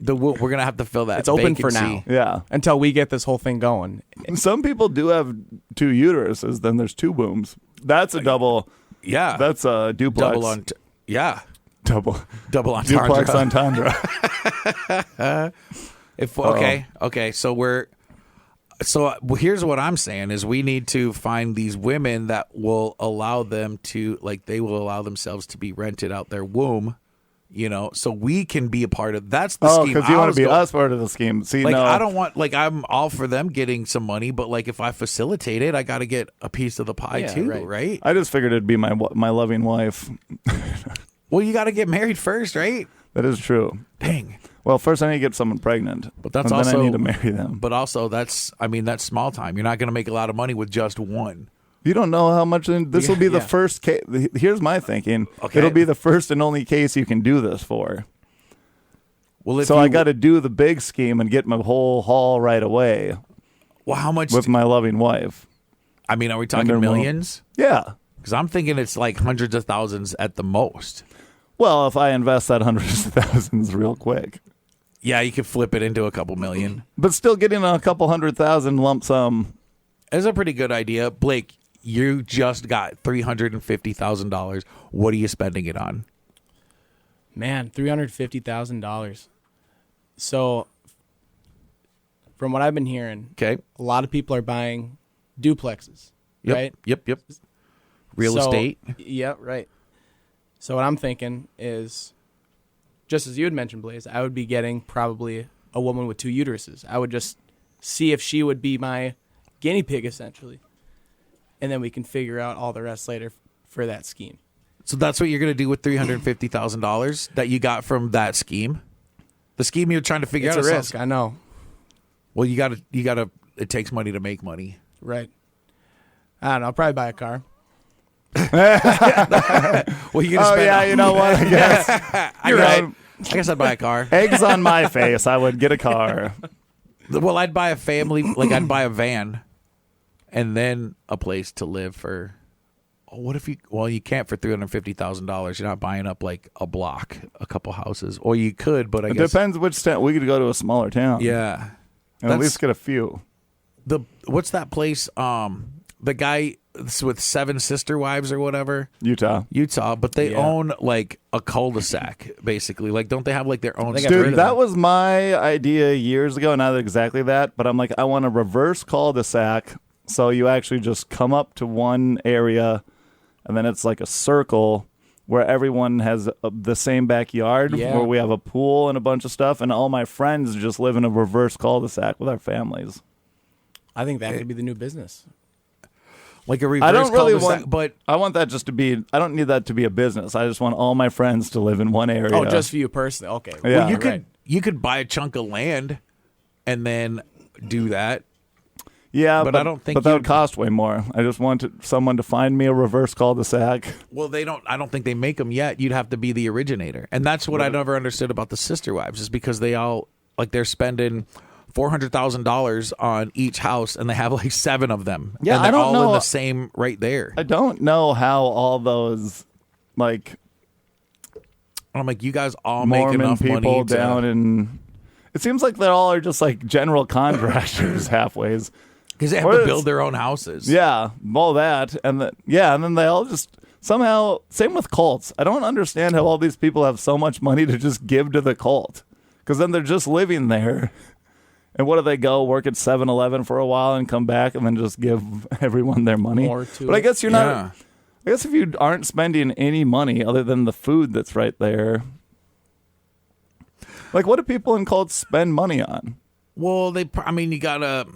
We're gonna have to fill that. It's open for vacancy. now. Yeah. Until we get this whole thing going. Some people do have 2 uteruses, then there's 2 wombs. That's a double. Yeah. That's a duplex. double on. Yeah. double. Double on Duplex entendre. If okay. So here's what I'm saying is we need to find these women that will allow them to they will allow themselves to be rented out their womb, so we can be a part of. That's the scheme. Because you I want was to be going- us part of the scheme. See, Like no. I don't want I'm all for them getting some money, but if I facilitate it, I got to get a piece of the pie Yeah, too, right. right? I just figured it'd be my loving wife. Well, you got to get married first, right? That is true. Dang. Well, first I need to get someone pregnant. But that's and then also I need to marry them. But also that's small time. You're not going to make a lot of money with just one. You don't know how much. This will be the Yeah. first case. Here's my thinking. Okay. It'll be the first and only case you can do this for. Well, if So you, I got to do the big scheme and get my whole haul right away well, how much? with my loving wife. Are we talking then we'll- millions? Yeah. Because I'm thinking it's like hundreds of thousands at the most. Well, if I invest that hundreds of thousands real quick, Yeah, you could flip it into a couple million. but still getting a couple 100,000 lump sum. It's a pretty good idea. Blake, you just got $350,000. What are you spending it on? Man, $350,000. So, from what I've been hearing, Okay. a lot of people are buying duplexes, Yep. right? Yep. Real So- estate. Yeah, right. So what I'm thinking is, just as you had mentioned, Blaise, I would be getting probably a woman with 2 uteruses. I would just see if she would be my guinea pig, essentially. And then we can figure out all the rest later for that scheme. So that's what you're going to do with $350,000 that you got from that scheme? The scheme you're trying to figure It's out a is risk, I know. Well, you got to it takes money to make money. Right. I don't know. I'll probably buy a car. Well, you're going to Oh, spend yeah, you know what? I guess. You're right. I guess I'd buy a car. Eggs on my face. I would get a car. Well, I'd buy a family, I'd buy a van and then a place to live for what if you? Well, you can't for $350,000. You're not buying up like a block, a couple houses, or you could, but I It guess depends which town. We could go to a smaller town. Yeah, And at least get a few. What's that place? The guy with 7 sister wives or whatever. Utah, but they own like a cul-de-sac, basically. Like, don't they have like their own? Dude, that was my idea years ago. Not exactly that, but I'm like, I want a reverse cul-de-sac. So you actually just come up to one area, and then it's like a circle where everyone has the same backyard, where we have a pool and a bunch of stuff, and all my friends just live in a reverse cul-de-sac with our families. I think that could be the new business. Like a reverse I don't really cul-de-sac, but I want that just to be. I don't need that to be a business. I just want all my friends to live in one area. Oh, just for you personally. Okay. Yeah. Well, you could buy a chunk of land and then do that. Yeah, but I don't think that would cost way more. I just want someone to find me a reverse cul-de-sac. Well, they don't. I don't think they make them yet. You'd have to be the originator, and that's what I never understood about the sister wives, is because they all like they're spending $400,000 on each house, and they have like 7 of them. Yeah, and they're I don't all know. in the same right there. I don't know how all those like I'm like, you guys all make Mormon enough people money down in. It seems like they all are just like general contractors halfways. because they have to build their own houses. Yeah, all that, and then they all just somehow. Same with cults. I don't understand how all these people have so much money to just give to the cult, because then they're just living there. And what do they go work at 7-Eleven for a while and come back and then just give everyone their money? But I guess you're not. Yeah. I guess if you aren't spending any money other than the food that's right there, like what do people in cults spend money on? Well, you gotta.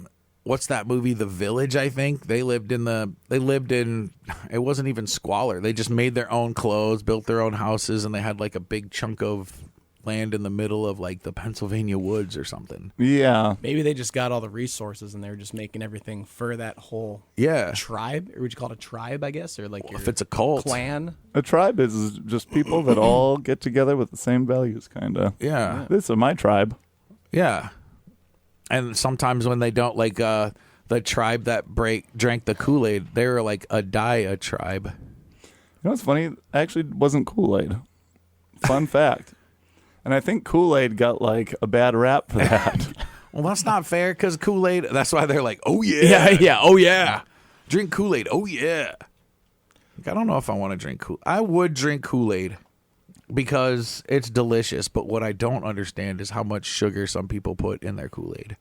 What's that movie, The Village? I think they lived in. It wasn't even squalor. They just made their own clothes, built their own houses, and they had like a big chunk of land in the middle of like the Pennsylvania woods or something. Yeah, maybe they just got all the resources and they were just making everything for that whole tribe. Or would you call it a tribe? I guess, or like if it's a cult, clan. A tribe is just people that all get together with the same values, kind of. Yeah, this is my tribe. Yeah. And sometimes when they don't, like the tribe that drank the Kool-Aid, they were like a tribe. You know what's funny? It actually wasn't Kool-Aid. Fun fact. And I think Kool-Aid got like a bad rap for that. Well, that's not fair, because Kool-Aid, that's why they're like, oh yeah. Oh yeah. Drink Kool-Aid. Oh yeah. Like, I don't know if I want to drink Kool-Aid. I would drink Kool-Aid because it's delicious, but what I don't understand is how much sugar some people put in their Kool-Aid.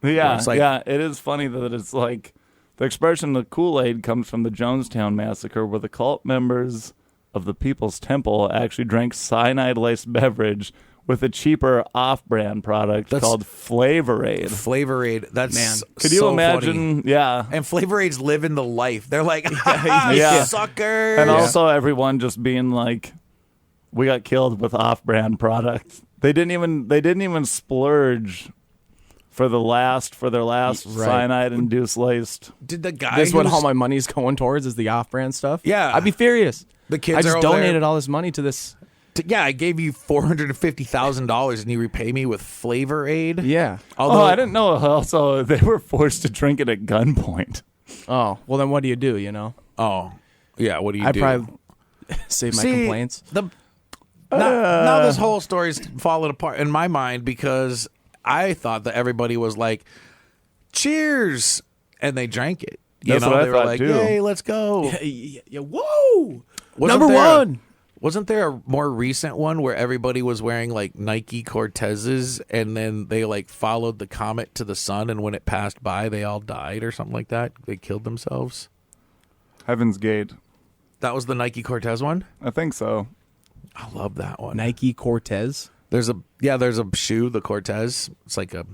Yeah, like, it is funny that it's like the expression the Kool-Aid comes from the Jonestown Massacre, where the cult members of the People's Temple actually drank cyanide-laced beverage with a cheaper off-brand product called Flavor Aid. Flavor Aid, that's man. Could you imagine? Funny. Yeah. And Flavor Aids live in the life. They're like, suckers. And also everyone just being like, we got killed with off-brand products. They didn't even splurge for their last cyanide-induced laced. Did the guy? This is what all my money's going towards, is the off-brand stuff. Yeah, I'd be furious. The kids. I just are donated all this money to this. I gave you $450,000, and you repay me with Flavor Aid. Yeah. Although I didn't know. Also, they were forced to drink it at gunpoint. Oh, well, then what do you do? You know. Oh, yeah. What do you I'd do? probably save my complaints. Now this whole story's falling apart in my mind, because I thought that everybody was like, "Cheers," and they drank it. That's what I they thought were like, too. "Yay, let's go!" Yeah, whoa! Wasn't Number one. Wasn't there a more recent one where everybody was wearing like Nike Cortezes, and then they like followed the comet to the sun, and when it passed by, they all died or something like that? They killed themselves. Heaven's Gate. That was the Nike Cortez one? I think so. I love that one. Nike Cortez. There's a shoe, the Cortez. It's like a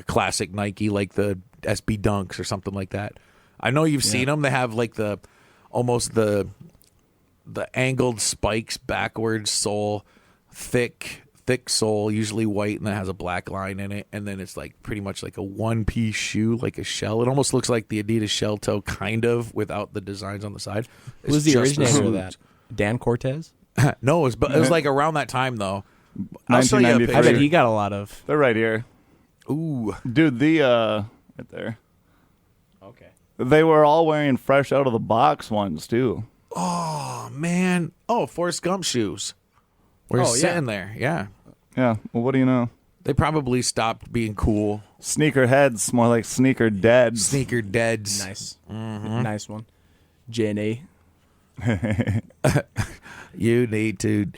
classic Nike, like the SB Dunks or something like that. I know you've seen them. They have like the angled spikes, backwards sole, thick sole, usually white, and then has a black line in it, and then it's like pretty much like a one-piece shoe, like a shell. It almost looks like the Adidas shell toe, kind of, without the designs on the side. Who's the originator of that? Dan Cortez? No, it was like around that time though. I'll show you a 1993. picture. I bet he got a lot of. They're right here. Ooh, Dude, right there. Okay. They were all wearing fresh out of the box ones too. Oh man. Oh, Forrest Gump shoes. We're sitting there. Yeah. Yeah. Well, what do you know? They probably stopped being cool. Sneaker heads, more like sneaker deads. Sneaker deads. Nice. Nice one. Jenny. You need to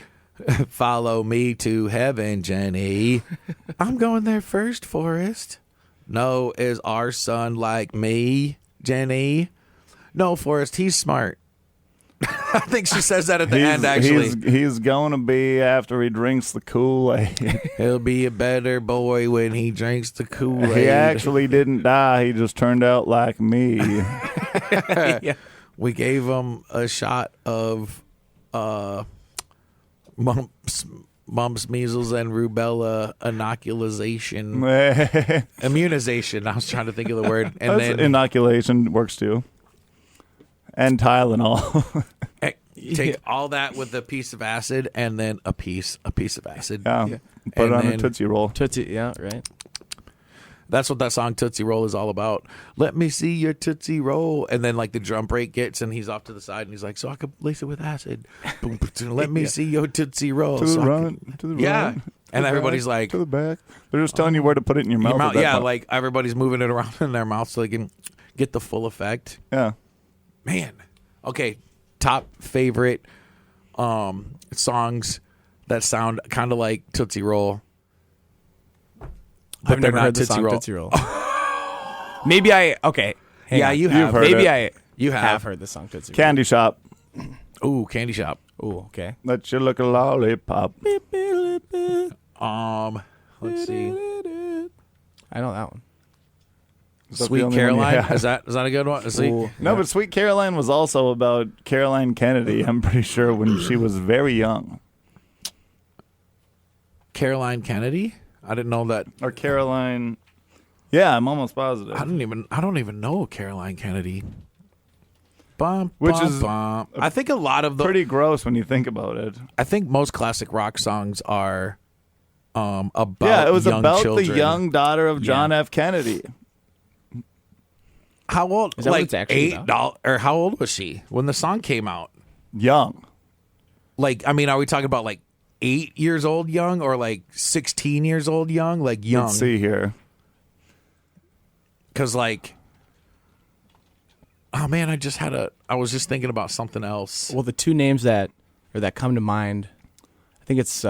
follow me to heaven, Jenny. I'm going there first, Forrest. No, is our son like me, Jenny? No, Forrest, he's smart. I think she says that at the end, actually. He's going to be after he drinks the Kool-Aid. He'll be a better boy when he drinks the Kool-Aid. He actually didn't die. He just turned out like me. Yeah. We gave him a shot of mumps, measles, and rubella inoculation. Immunization. I was trying to think of the word. And then inoculation works too. And Tylenol. take all that with a piece of acid and then a piece of acid. Yeah. Put it on a Tootsie Roll. Tootsie, yeah, right. That's what that song Tootsie Roll is all about. Let me see your Tootsie Roll. And then like the drum break gets and he's off to the side and he's like, so I could lace it with acid. Boom, let me see your Tootsie Roll. To the so front, to the yeah. right. And everybody's like, to the back. They're just telling you where to put it in your mouth. at that yeah, point. like everybody's moving it around in their mouth so they can get the full effect. Yeah. Man. Okay. Top favorite songs that sound kind of like Tootsie Roll. I've never heard the song Tootsie Roll. Maybe I hang on. You have. Maybe I You have heard the song Tootsie Roll. Candy Shop. Ooh, Candy Shop. Ooh, okay. Let you look a lollipop. Let's see. I know that one. Is that the Sweet only one you Caroline. have? Is that a good one? See? Ooh. No, but Sweet Caroline was also about Caroline Kennedy, I'm pretty sure, when she was very young. Caroline Kennedy? I didn't know that. Or Caroline. Yeah, I'm almost positive. I don't even know Caroline Kennedy. Which is I think a lot of the pretty gross when you think about it. I think most classic rock songs are about Yeah, it was young about children. the young daughter of John F. Kennedy. How old? Is that what like it's actually $8 or how old was she when the song came out? Young. Like, I mean, are we talking about like 8 years old young or like 16 years old young? Like young. Let's see here. Because like, oh man, I was just thinking about something else. Well, the two names that come to mind, I think it's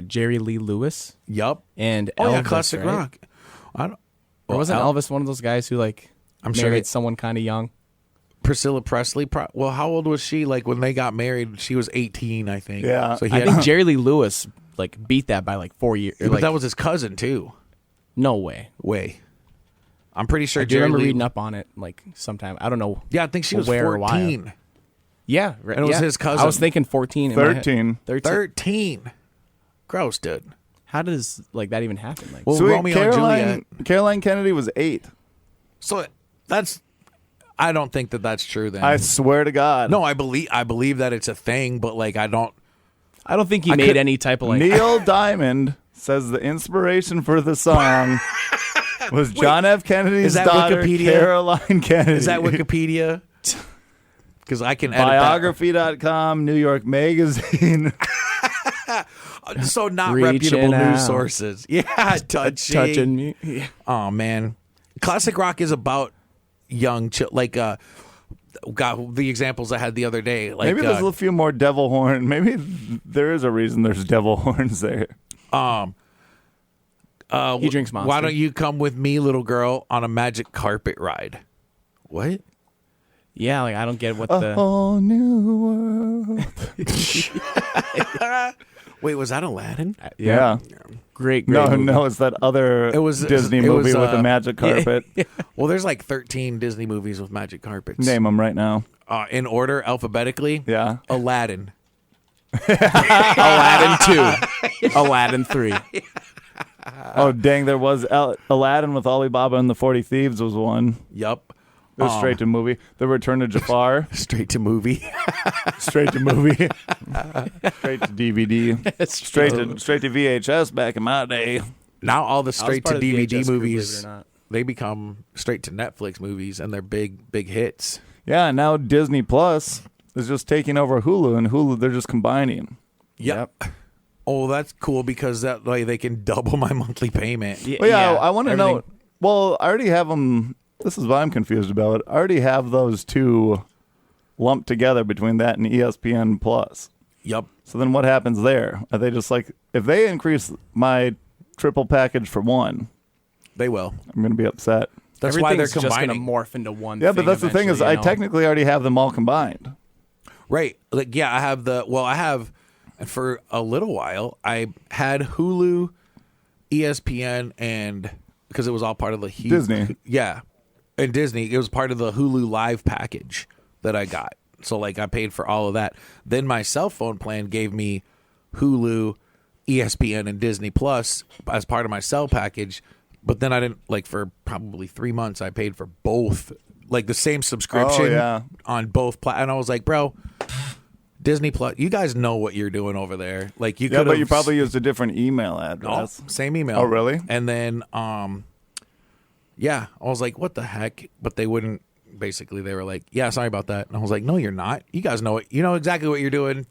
Jerry Lee Lewis Yup. and Oh Elvis, yeah, classic right? rock. I don't. Or wasn't Elvis one of those guys who like I'm sure married someone kind of young? Priscilla Presley. Well, how old was she? Like when they got married, she was 18, I think. Yeah. So he I had, think Jerry Lee Lewis like beat that by like 4 years. but that was his cousin too. No way. I'm pretty sure. I do Jerry remember Lee, reading up on it like sometime. I don't know. Yeah, I think she was where or why. 14. Yeah, right. And it was yeah. his cousin. I was thinking 14. in my head. 13. 13. Gross, dude. How does like that even happen? Like, Well, Sweet Romeo and Juliet. Caroline Kennedy was 8. So that's. I don't think that that's true. Then I swear to God. no, I believe that it's a thing, but like I don't. I don't think he made any type of like. Neil Diamond says the inspiration for the song was John F. Kennedy's is that daughter, Wikipedia? Caroline Kennedy. Is that Wikipedia? Because I can edit Biography.com, New York Magazine. that. So not Reaching reputable out. news sources. Yeah, touching me. Yeah. Oh man, classic rock is about young like got the examples I had the other day. Like Maybe there's a few more devil horn. Maybe there is a reason there's devil horns there. He drinks Monster. Why don't you come with me, little girl, on a magic carpet ride? What? Yeah, like I don't get what A the. whole new world. Wait, was that Aladdin? Yeah. Great. No, it's that other Disney movie with a magic carpet. Well, there's like 13 Disney movies with magic carpets. Name them right now. In order, alphabetically. Yeah. Aladdin. Aladdin 2. Aladdin 3. Oh, dang, there was Aladdin with Alibaba and the 40 Thieves was one. Yup. It was straight to movie. The Return to Jafar. Straight to movie. Straight to movie. Straight to DVD. Straight to VHS back in my day. Now all the straight to DVD movies they become straight to Netflix movies, and they're big hits. Yeah, and now Disney Plus is just taking over Hulu, and Hulu they're just combining. Yep. Oh, that's cool because that way they can double my monthly payment. Well, yeah, I want to know. Well, I already have them. This is what I'm confused about. I already have those two lumped together between that and ESPN Plus. Yep. So then what happens there? Are they just like, if they increase my triple package for one, they will. I'm going to be upset. That's why they're just going to combining. morph into one. Yeah, but that's the thing is, I technically already have them all combined. Right. Like, yeah, I have, and for a little while, I had Hulu, ESPN, and because it was all part of the Disney. Yeah. And Disney, it was part of the Hulu Live package that I got. So, like, I paid for all of that. Then my cell phone plan gave me Hulu, ESPN, and Disney Plus as part of my cell package. But then I didn't, like, for probably 3 months, I paid for both, like, the same subscription on both. And I was like, bro, Disney Plus, you guys know what you're doing over there. Like, you could but you probably used a different email address. No, same email. Oh, really? And then, yeah, I was like, what the heck? But they wouldn't. Basically, they were like, yeah, sorry about that. And I was like, no, you're not. You guys know it. You know exactly what you're doing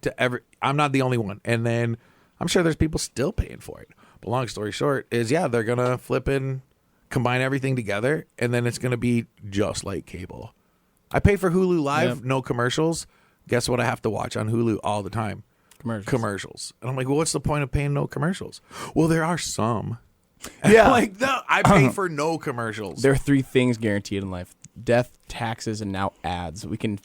I'm not the only one. And then I'm sure there's people still paying for it. But long story short is, yeah, they're going to flip and combine everything together. And then it's going to be just like cable. I pay for Hulu Live, no commercials. Guess what I have to watch on Hulu all the time? Commercials. And I'm like, well, what's the point of paying no commercials? Well, there are some. And Yeah. I'm like, no, I pay for no commercials. There are 3 things guaranteed in life: death, taxes, and now ads. We can,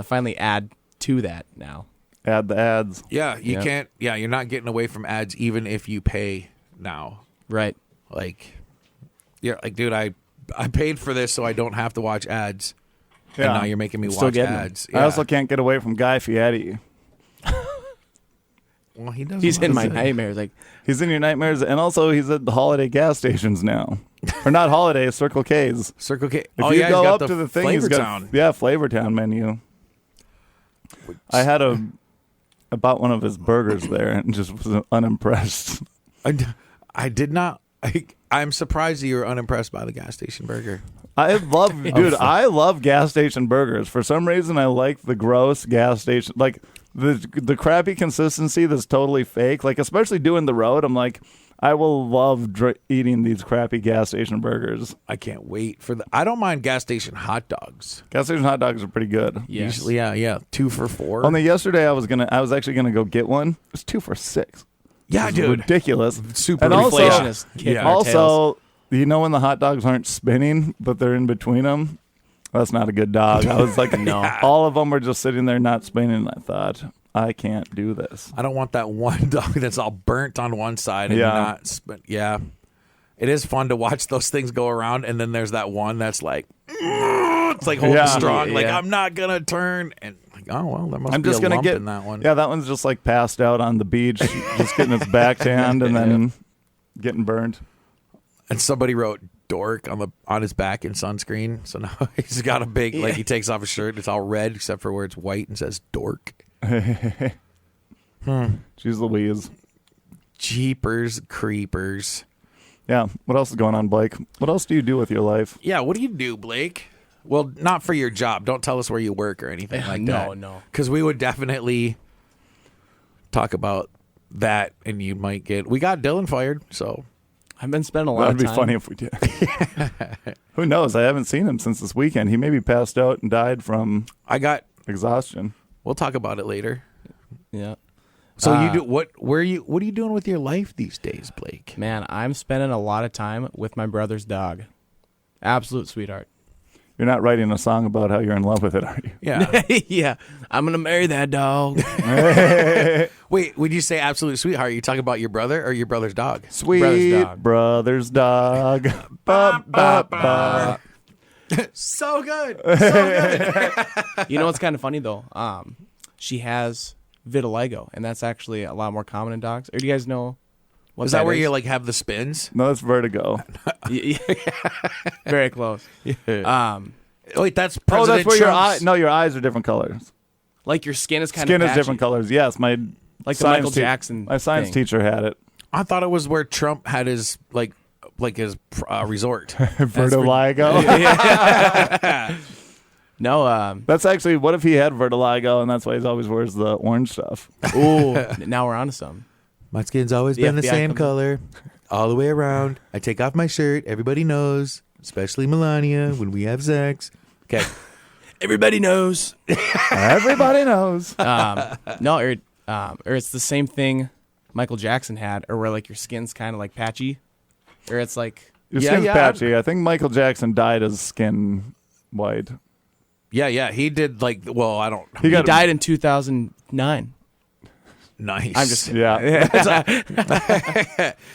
finally add to that now. Add the ads. Yeah, you can't. Yeah, you're not getting away from ads even if you pay now. Right. Like, yeah, like, dude, I paid for this so I don't have to watch ads. Yeah. And now you're making me Still watch getting ads. I also can't get away from Guy Fieri. Well, he doesn't. He's in my nightmares. Like, He's in your nightmares, and also he's at the holiday gas stations now. Or not holiday, Circle K's. Circle K. If you he's go got up to the thing, he's Flavortown. got Flavortown menu. I had I bought one of his burgers there and just was unimpressed. I did not. I'm surprised that you were unimpressed by the gas station burger. I love gas station burgers. For some reason, I like the gross gas station, like the crappy consistency that's totally fake. Like, especially doing the road, I'm like, I will love eating these crappy gas station burgers. I can't wait for I don't mind gas station hot dogs. Gas station hot dogs are pretty good. yes. Usually, yeah, 2 for $4. Only yesterday, I was actually gonna go get one. It was 2 for $6. Yeah, It's dude. ridiculous. Super And also, inflationist kick our tails. also, you know when the hot dogs aren't spinning, but they're in between them? That's not a good dog. I was like, No. All of them were just sitting there not spinning. I thought, I can't do this. I don't want that one dog that's all burnt on one side and Yeah. not. Yeah, it is fun to watch those things go around, and then there's that one that's like, it's like holding Yeah. strong. Like, Yeah. I'm not gonna turn, and like, oh well, there must I'm be just a gonna lump get in that one. Yeah, that one's just like passed out on the beach, just getting its back tanned and then getting burned. And somebody wrote "dork" on his back in sunscreen, so now he's got a big like he takes off his shirt, it's all red except for where it's white and says "dork." Jeez Louise. Jeepers creepers. Yeah. What else is going on, Blake? What else do you do with your life? Yeah, what do you do, Blake? Well, not for your job. Don't tell us where you work or anything like that. No. Because we would definitely talk about that, and you might get. We got Dylan fired, so I've been spending a lot That'd of be time. funny if we did. Who knows? I haven't seen him since this weekend. He maybe passed out and died from I got. exhaustion. We'll talk about it later. Yeah. So you do what? What are you doing with your life these days, Blake? Man, I'm spending a lot of time with my brother's dog. Absolute sweetheart. You're not writing a song about how you're in love with it, are you? Yeah. Yeah. I'm going to marry that dog. Wait, would you say absolute sweetheart? Are you talking about your brother or your brother's dog? Sweet brother's dog. Ba, ba, ba. So good. So good. You know what's kind of funny, though? She has vitiligo, and that's actually a lot more common in dogs. Or do you guys know what Is that where you like have the spins? No, that's vertigo. Very close. Wait, that's Oh, President that's where your Trump's- eye. No, your eyes are different colors. Like your skin is kind Skin of is different colors. Yes, my Like the science Michael Jackson My science thing. teacher had it. I thought it was where Trump had his like like his resort. Vitiligo. No, That's actually, what if he had vitiligo and that's why he always wears the orange stuff? ooh, now we're on to something. My skin's always The been the FBI same comes- color all the way around. I take off my shirt. Everybody knows, especially Melania, when we have sex. Okay. Everybody knows. Everybody knows. No, or it's the same thing Michael Jackson had, or where like your skin's kind of like patchy, or it's like Your Yeah, skin's yeah. patchy. I think Michael Jackson dyed his skin white. Yeah. He did like, well, I don't. He he got died in 2009. Nice. I'm just Yeah.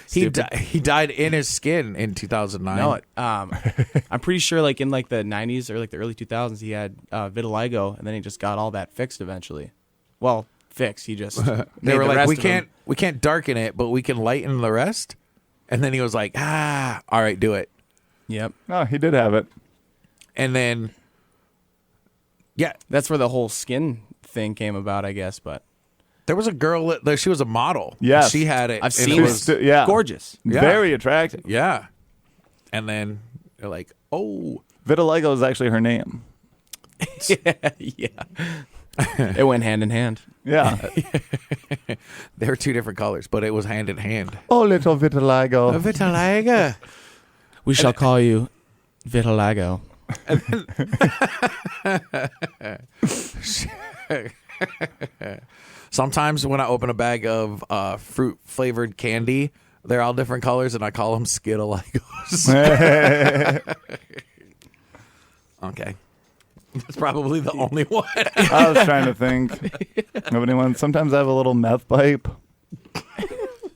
He died in his skin in 2009. no. I'm pretty sure like in like the 90s or like the early 2000s he had vitiligo, and then he just got all that fixed eventually. Well, fixed. He just They made were the like, rest we of him- can't darken it, but we can lighten the rest. And then he was like, all right, do it. Yep. No, he did have it. And then, yeah, That's where the whole skin thing came about, I guess. But there was a girl that she was a model. Yes. She had it. I've and seen it it. was, Yeah. gorgeous. Yeah. Very attractive. yeah. And then they're like, oh, Vitiligo is actually her name. Yeah. It went hand in hand. Yeah. they were two different colors, but it was hand in hand. Oh, little vitiligo. Vitiligo. We shall call you Vitiligo. Sometimes when I open a bag of fruit flavored candy, they're all different colors, and I call them Skittaligos. Okay. That's probably the only one. I was trying to think of anyone. Sometimes I have a little meth pipe.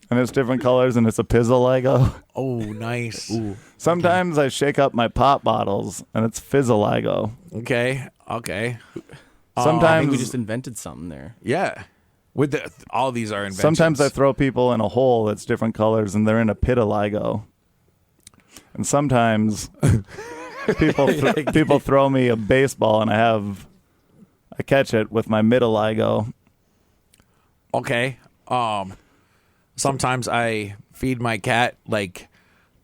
And it's different colors, and it's a pizzaligo. Oh, nice. Ooh. Sometimes I shake up my pop bottles, and it's fizzaligo. Okay. I think Sometimes, we just invented something there. Yeah. With the all these are inventions. sometimes I throw people in a hole that's different colors, and they're in a pitaligo. And sometimes people throw me a baseball, and I catch it with my midaligo. Okay. Sometimes I feed my cat like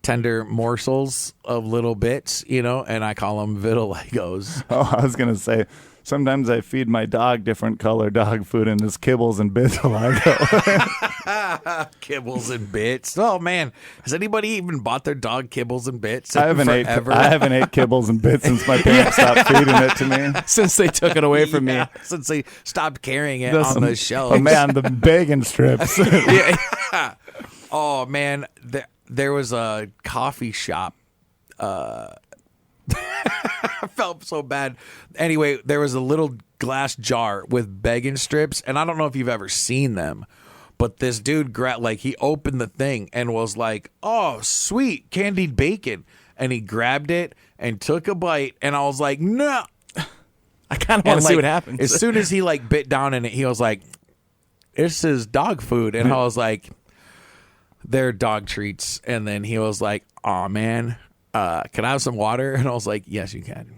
tender morsels of little bits, and I call them vitiligos. Oh, I was gonna say. Sometimes I feed my dog different color dog food, and it's kibbles and bitiligo. Kibbles and bits. Oh man, has anybody even bought their dog kibbles and bits? I haven't ate kibbles and bits since my parents stopped feeding it to me. Since they took it away from me. Since they stopped carrying it on the shelves. Oh man, the bacon strips. Oh man, there was a coffee shop. I felt so bad. Anyway, there was a little glass jar with bacon strips, and I don't know if you've ever seen them, but this dude he opened the thing and was like, "Oh, sweet candied bacon," and he grabbed it and took a bite, and I was like, "No." I kind of want to see what happens. As soon as he bit down in it, he was like, "This is dog food," and I was like, "They're dog treats," and then he was like, "Aw, man. Can I have some water?" And I was like, "Yes, you can."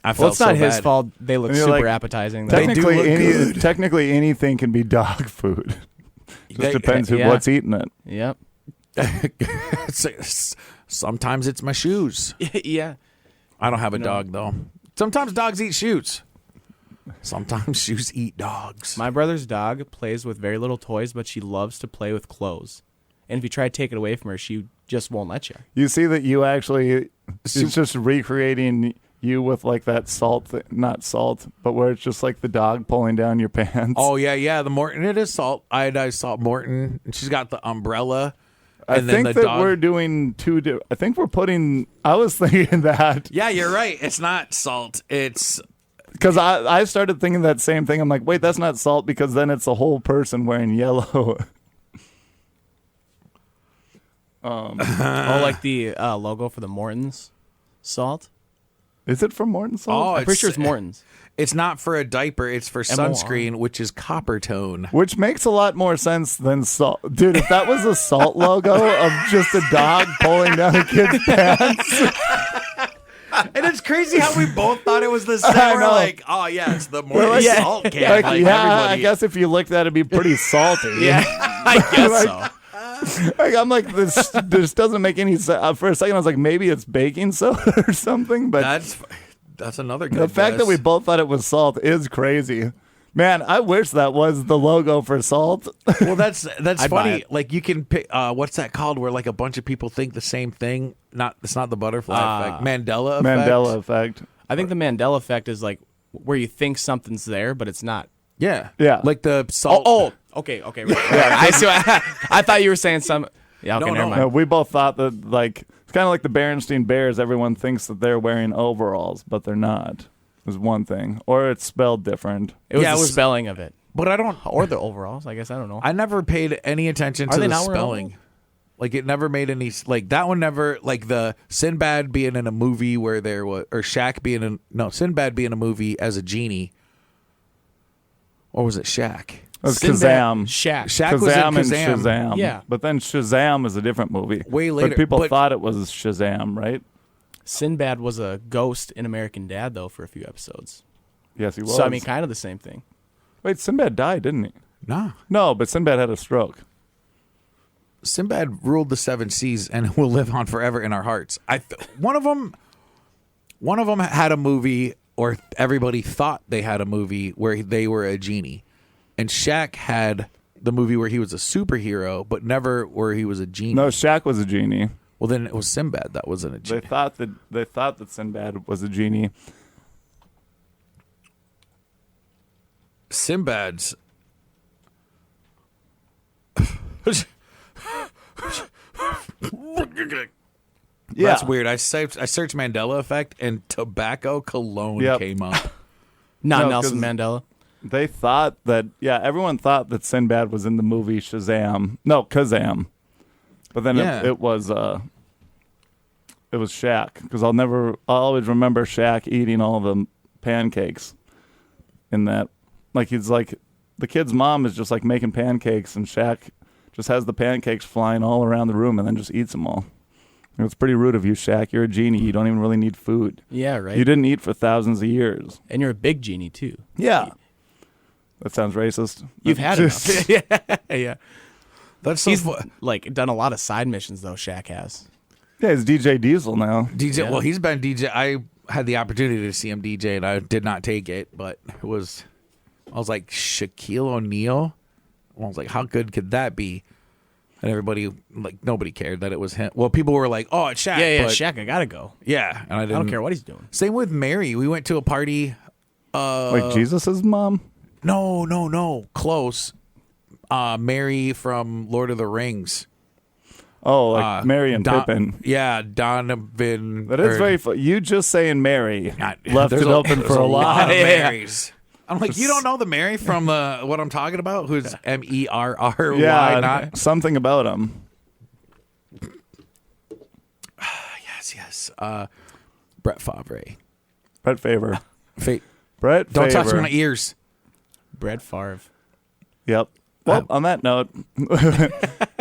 I felt Well, it's not so his bad. fault. They look And you're super like, appetizing. though. Technically, anything can be dog food. Just depends yeah. what's eating it. Yep. Sometimes it's my shoes. Yeah. I don't have a dog though. Sometimes dogs eat shoes. Sometimes shoes eat dogs. My brother's dog plays with very little toys, but she loves to play with clothes. And if you try to take it away from her, she just won't let you. You see that you actually, it's just recreating you with like that salt, not salt, but where it's just like the dog pulling down your pants. Oh yeah. The Morton, it is salt. Iodized salt Morton. And she's got the umbrella. I And then think the that dog. we're doing I think we're putting, I was thinking that Yeah, you're right. It's not salt. It's because I started thinking that same thing. I'm like, wait, that's not salt because then it's a whole person wearing yellow. Oh, like the logo for the Morton's salt? Is it from Morton Salt? Oh, I'm pretty sure it's Morton's. It's not for a diaper. It's for M-O-R. sunscreen, which is copper tone. Which makes a lot more sense than salt. Dude, if that was a salt logo of just a dog pulling down a kid's pants. And it's crazy how we both thought it was the same. I We're know. like, oh yeah, it's the Morton like, salt can. Like, Like, yeah, I everybody. guess if you looked at it, it'd be pretty salty. Yeah, I guess so. Like, I'm like, this doesn't make any sense. For a second, I was like, maybe it's baking soda or something. But that's another good the fact that guess. we both thought it was salt is crazy. Man, I wish that was the logo for salt. Well, that's I'd buy funny. it. Like you can pick. What's that called? Where like a bunch of people think the same thing. It's not the butterfly effect. Mandela effect. Mandela effect. I think the Mandela effect is like where you think something's there, but it's not. Yeah. Yeah. Like the salt. Oh, okay. Right. I see. I thought you were saying some. Yeah, okay, No, never no. mind. We both thought that, like, it's kind of like the Berenstain Bears. Everyone thinks that they're wearing overalls, but they're not. Is one thing, or it's spelled different. It was Yeah, the it was- spelling of it, But I don't. or the overalls. I guess I don't know. I never paid any attention Are to they the not wearing spelling. overalls? Like it never made any. Like that one never. Like the Sinbad being in a movie where there was, or Shaq being in. No, Sinbad being in a movie as a genie. Or was it Shaq? That's Sinbad, Kazam. Shaq. Shaq was in Kazam and Kazam. Shazam. Yeah. But then Shazam is a different movie. Way later, But people but- thought it was Shazam, right? Sinbad was a ghost in American Dad though for a few episodes. Yes, he was. So I mean, kind of the same thing. Wait, Sinbad died, didn't he? Nah. No, but Sinbad had a stroke. Sinbad ruled the seven seas and will live on forever in our hearts. One of them had a movie, or everybody thought they had a movie where they were a genie, and Shaq had the movie where he was a superhero, but never where he was a genie. No, Shaq was a genie. Well, then it was Sinbad that wasn't a genie. They thought that Sinbad was a genie. Sinbad's. Yeah, That's weird. I searched Mandela effect and tobacco cologne Yep. came up. Not No, Nelson 'cause- Mandela. They thought that. Yeah, everyone thought that Sinbad was in the movie Shazam. No, Kazam. But then Yeah. it was Shaq, because I'll always remember Shaq eating all the pancakes in that. Like, he's like, the kid's mom is just like making pancakes, and Shaq just has the pancakes flying all around the room and then just eats them all. And it's pretty rude of you, Shaq. You're a genie. You don't even really need food. Yeah, right. You didn't eat for thousands of years. And you're a big genie too. Yeah. That sounds racist. You've had enough. yeah. That's so He's fu- like done a lot of side missions though. Shaq has. Yeah, it's DJ Diesel now. DJ. Yeah. Well, he's been DJ. I had the opportunity to see him DJ, and I did not take it. But it was, I was like Shaquille O'Neal. I was like, how good could that be? And everybody, like, nobody cared that it was him. Well, people were like, oh, it's Shaq. Yeah, but- Shaq. I gotta go. Yeah, and I I didn't don't care what he's doing. Same with Mary. We went to a party. Like Jesus' mom? No, close. Mary from Lord of the Rings. Oh, like Mary and Pippin. Yeah, Donovan. That is or- very funny. You just saying Mary God, left there's it open there's for a lot. of Yeah. Marys. I'm like, you don't know the Mary from what I'm talking about? Who's Merry? Yeah, Not something about him. yes. Brett Favre. Brett Favre. Brett Don't touch Favre. my ears. Brett Favre. Yep. Well, on that note, I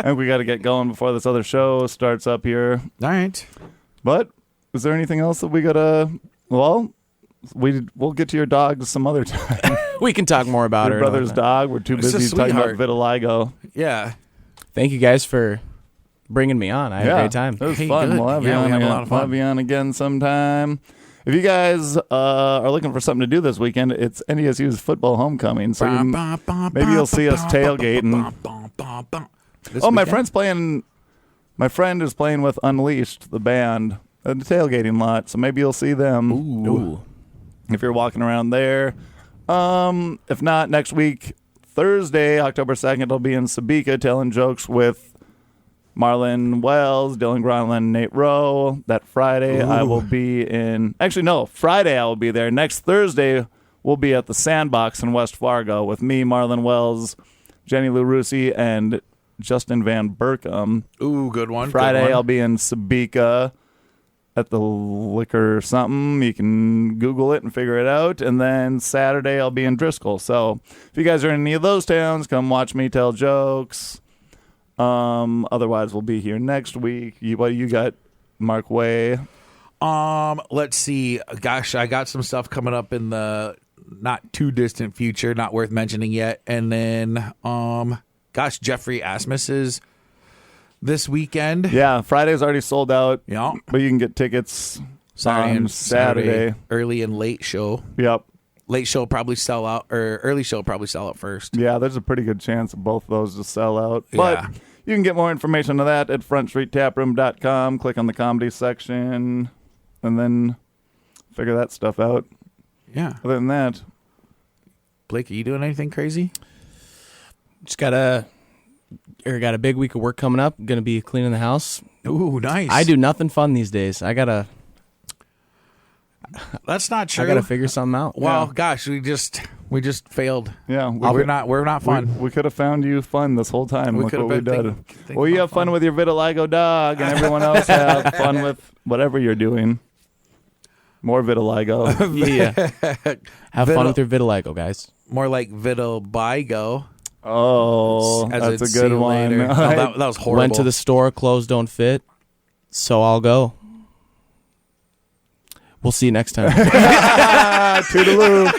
think we got to get going before this other show starts up here. All right. But is there anything else that we gotta? Well, we'll get to your dog some other time. We can talk more about Your her. brother's dog. We're too It's a busy talking about sweetheart. vitiligo. Yeah. Thank you guys for bringing me on. I had a great time. It was Hey, fun. good. We'll have you Yeah, we on had a again. lot of We'll fun. have you on again sometime. If you guys are looking for something to do this weekend, it's NDSU's football homecoming. So maybe you'll see us tailgating. Oh, my friend's playing. My friend is playing with Unleashed, the band, at the tailgating lot. So maybe you'll see them. Ooh. If you're walking around there. If not, next week, Thursday, October 2nd, I'll be in Sabika telling jokes with Marlon Wells, Dylan Gronlin, Nate Rowe. That Friday, I will be in... Actually, no, Friday I will be there. Next Thursday, we'll be at the Sandbox in West Fargo with me, Marlon Wells, Jenny Lou Rusi, and Justin Van Burkham. Ooh, good one. Friday, good one. I'll be in Sabika at the liquor something. You can Google it and figure it out. And then Saturday, I'll be in Driscoll. So if you guys are in any of those towns, come watch me tell jokes. Otherwise, we'll be here next week. What do you got, Mark Way? Let's see. Gosh, I got some stuff coming up in the not too distant future, not worth mentioning yet. And then, gosh, Jeffrey Asmus's this weekend. Yeah, Friday's already sold out. Yeah. But you can get tickets Saturday on and Saturday. Early and late show. Yep. Late show will probably sell out, or early show will probably sell out first. Yeah, there's a pretty good chance of both of those to sell out. But Yeah. you can get more information on that at frontstreettaproom.com. Click on the comedy section and then figure that stuff out. Yeah. Other than that, Blake, are you doing anything crazy? Just got a big week of work coming up. Gonna be cleaning the house. Ooh, nice. I do nothing fun these days. That's not true. I gotta figure something out. Well, Yeah. gosh, we just failed. yeah, We're not fun. We could have found you fun this whole time. We Look could what have we been did. thinking Well, you about have fun with your vitiligo dog, and everyone else have fun with whatever you're doing. More vitiligo. Yeah. Have fun with your vitiligo, guys. More like vitiligo. Oh, As that's in, a see good you one. later. Oh, that was horrible. Went to the store, clothes don't fit, so I'll go. We'll see you next time. Toodaloo.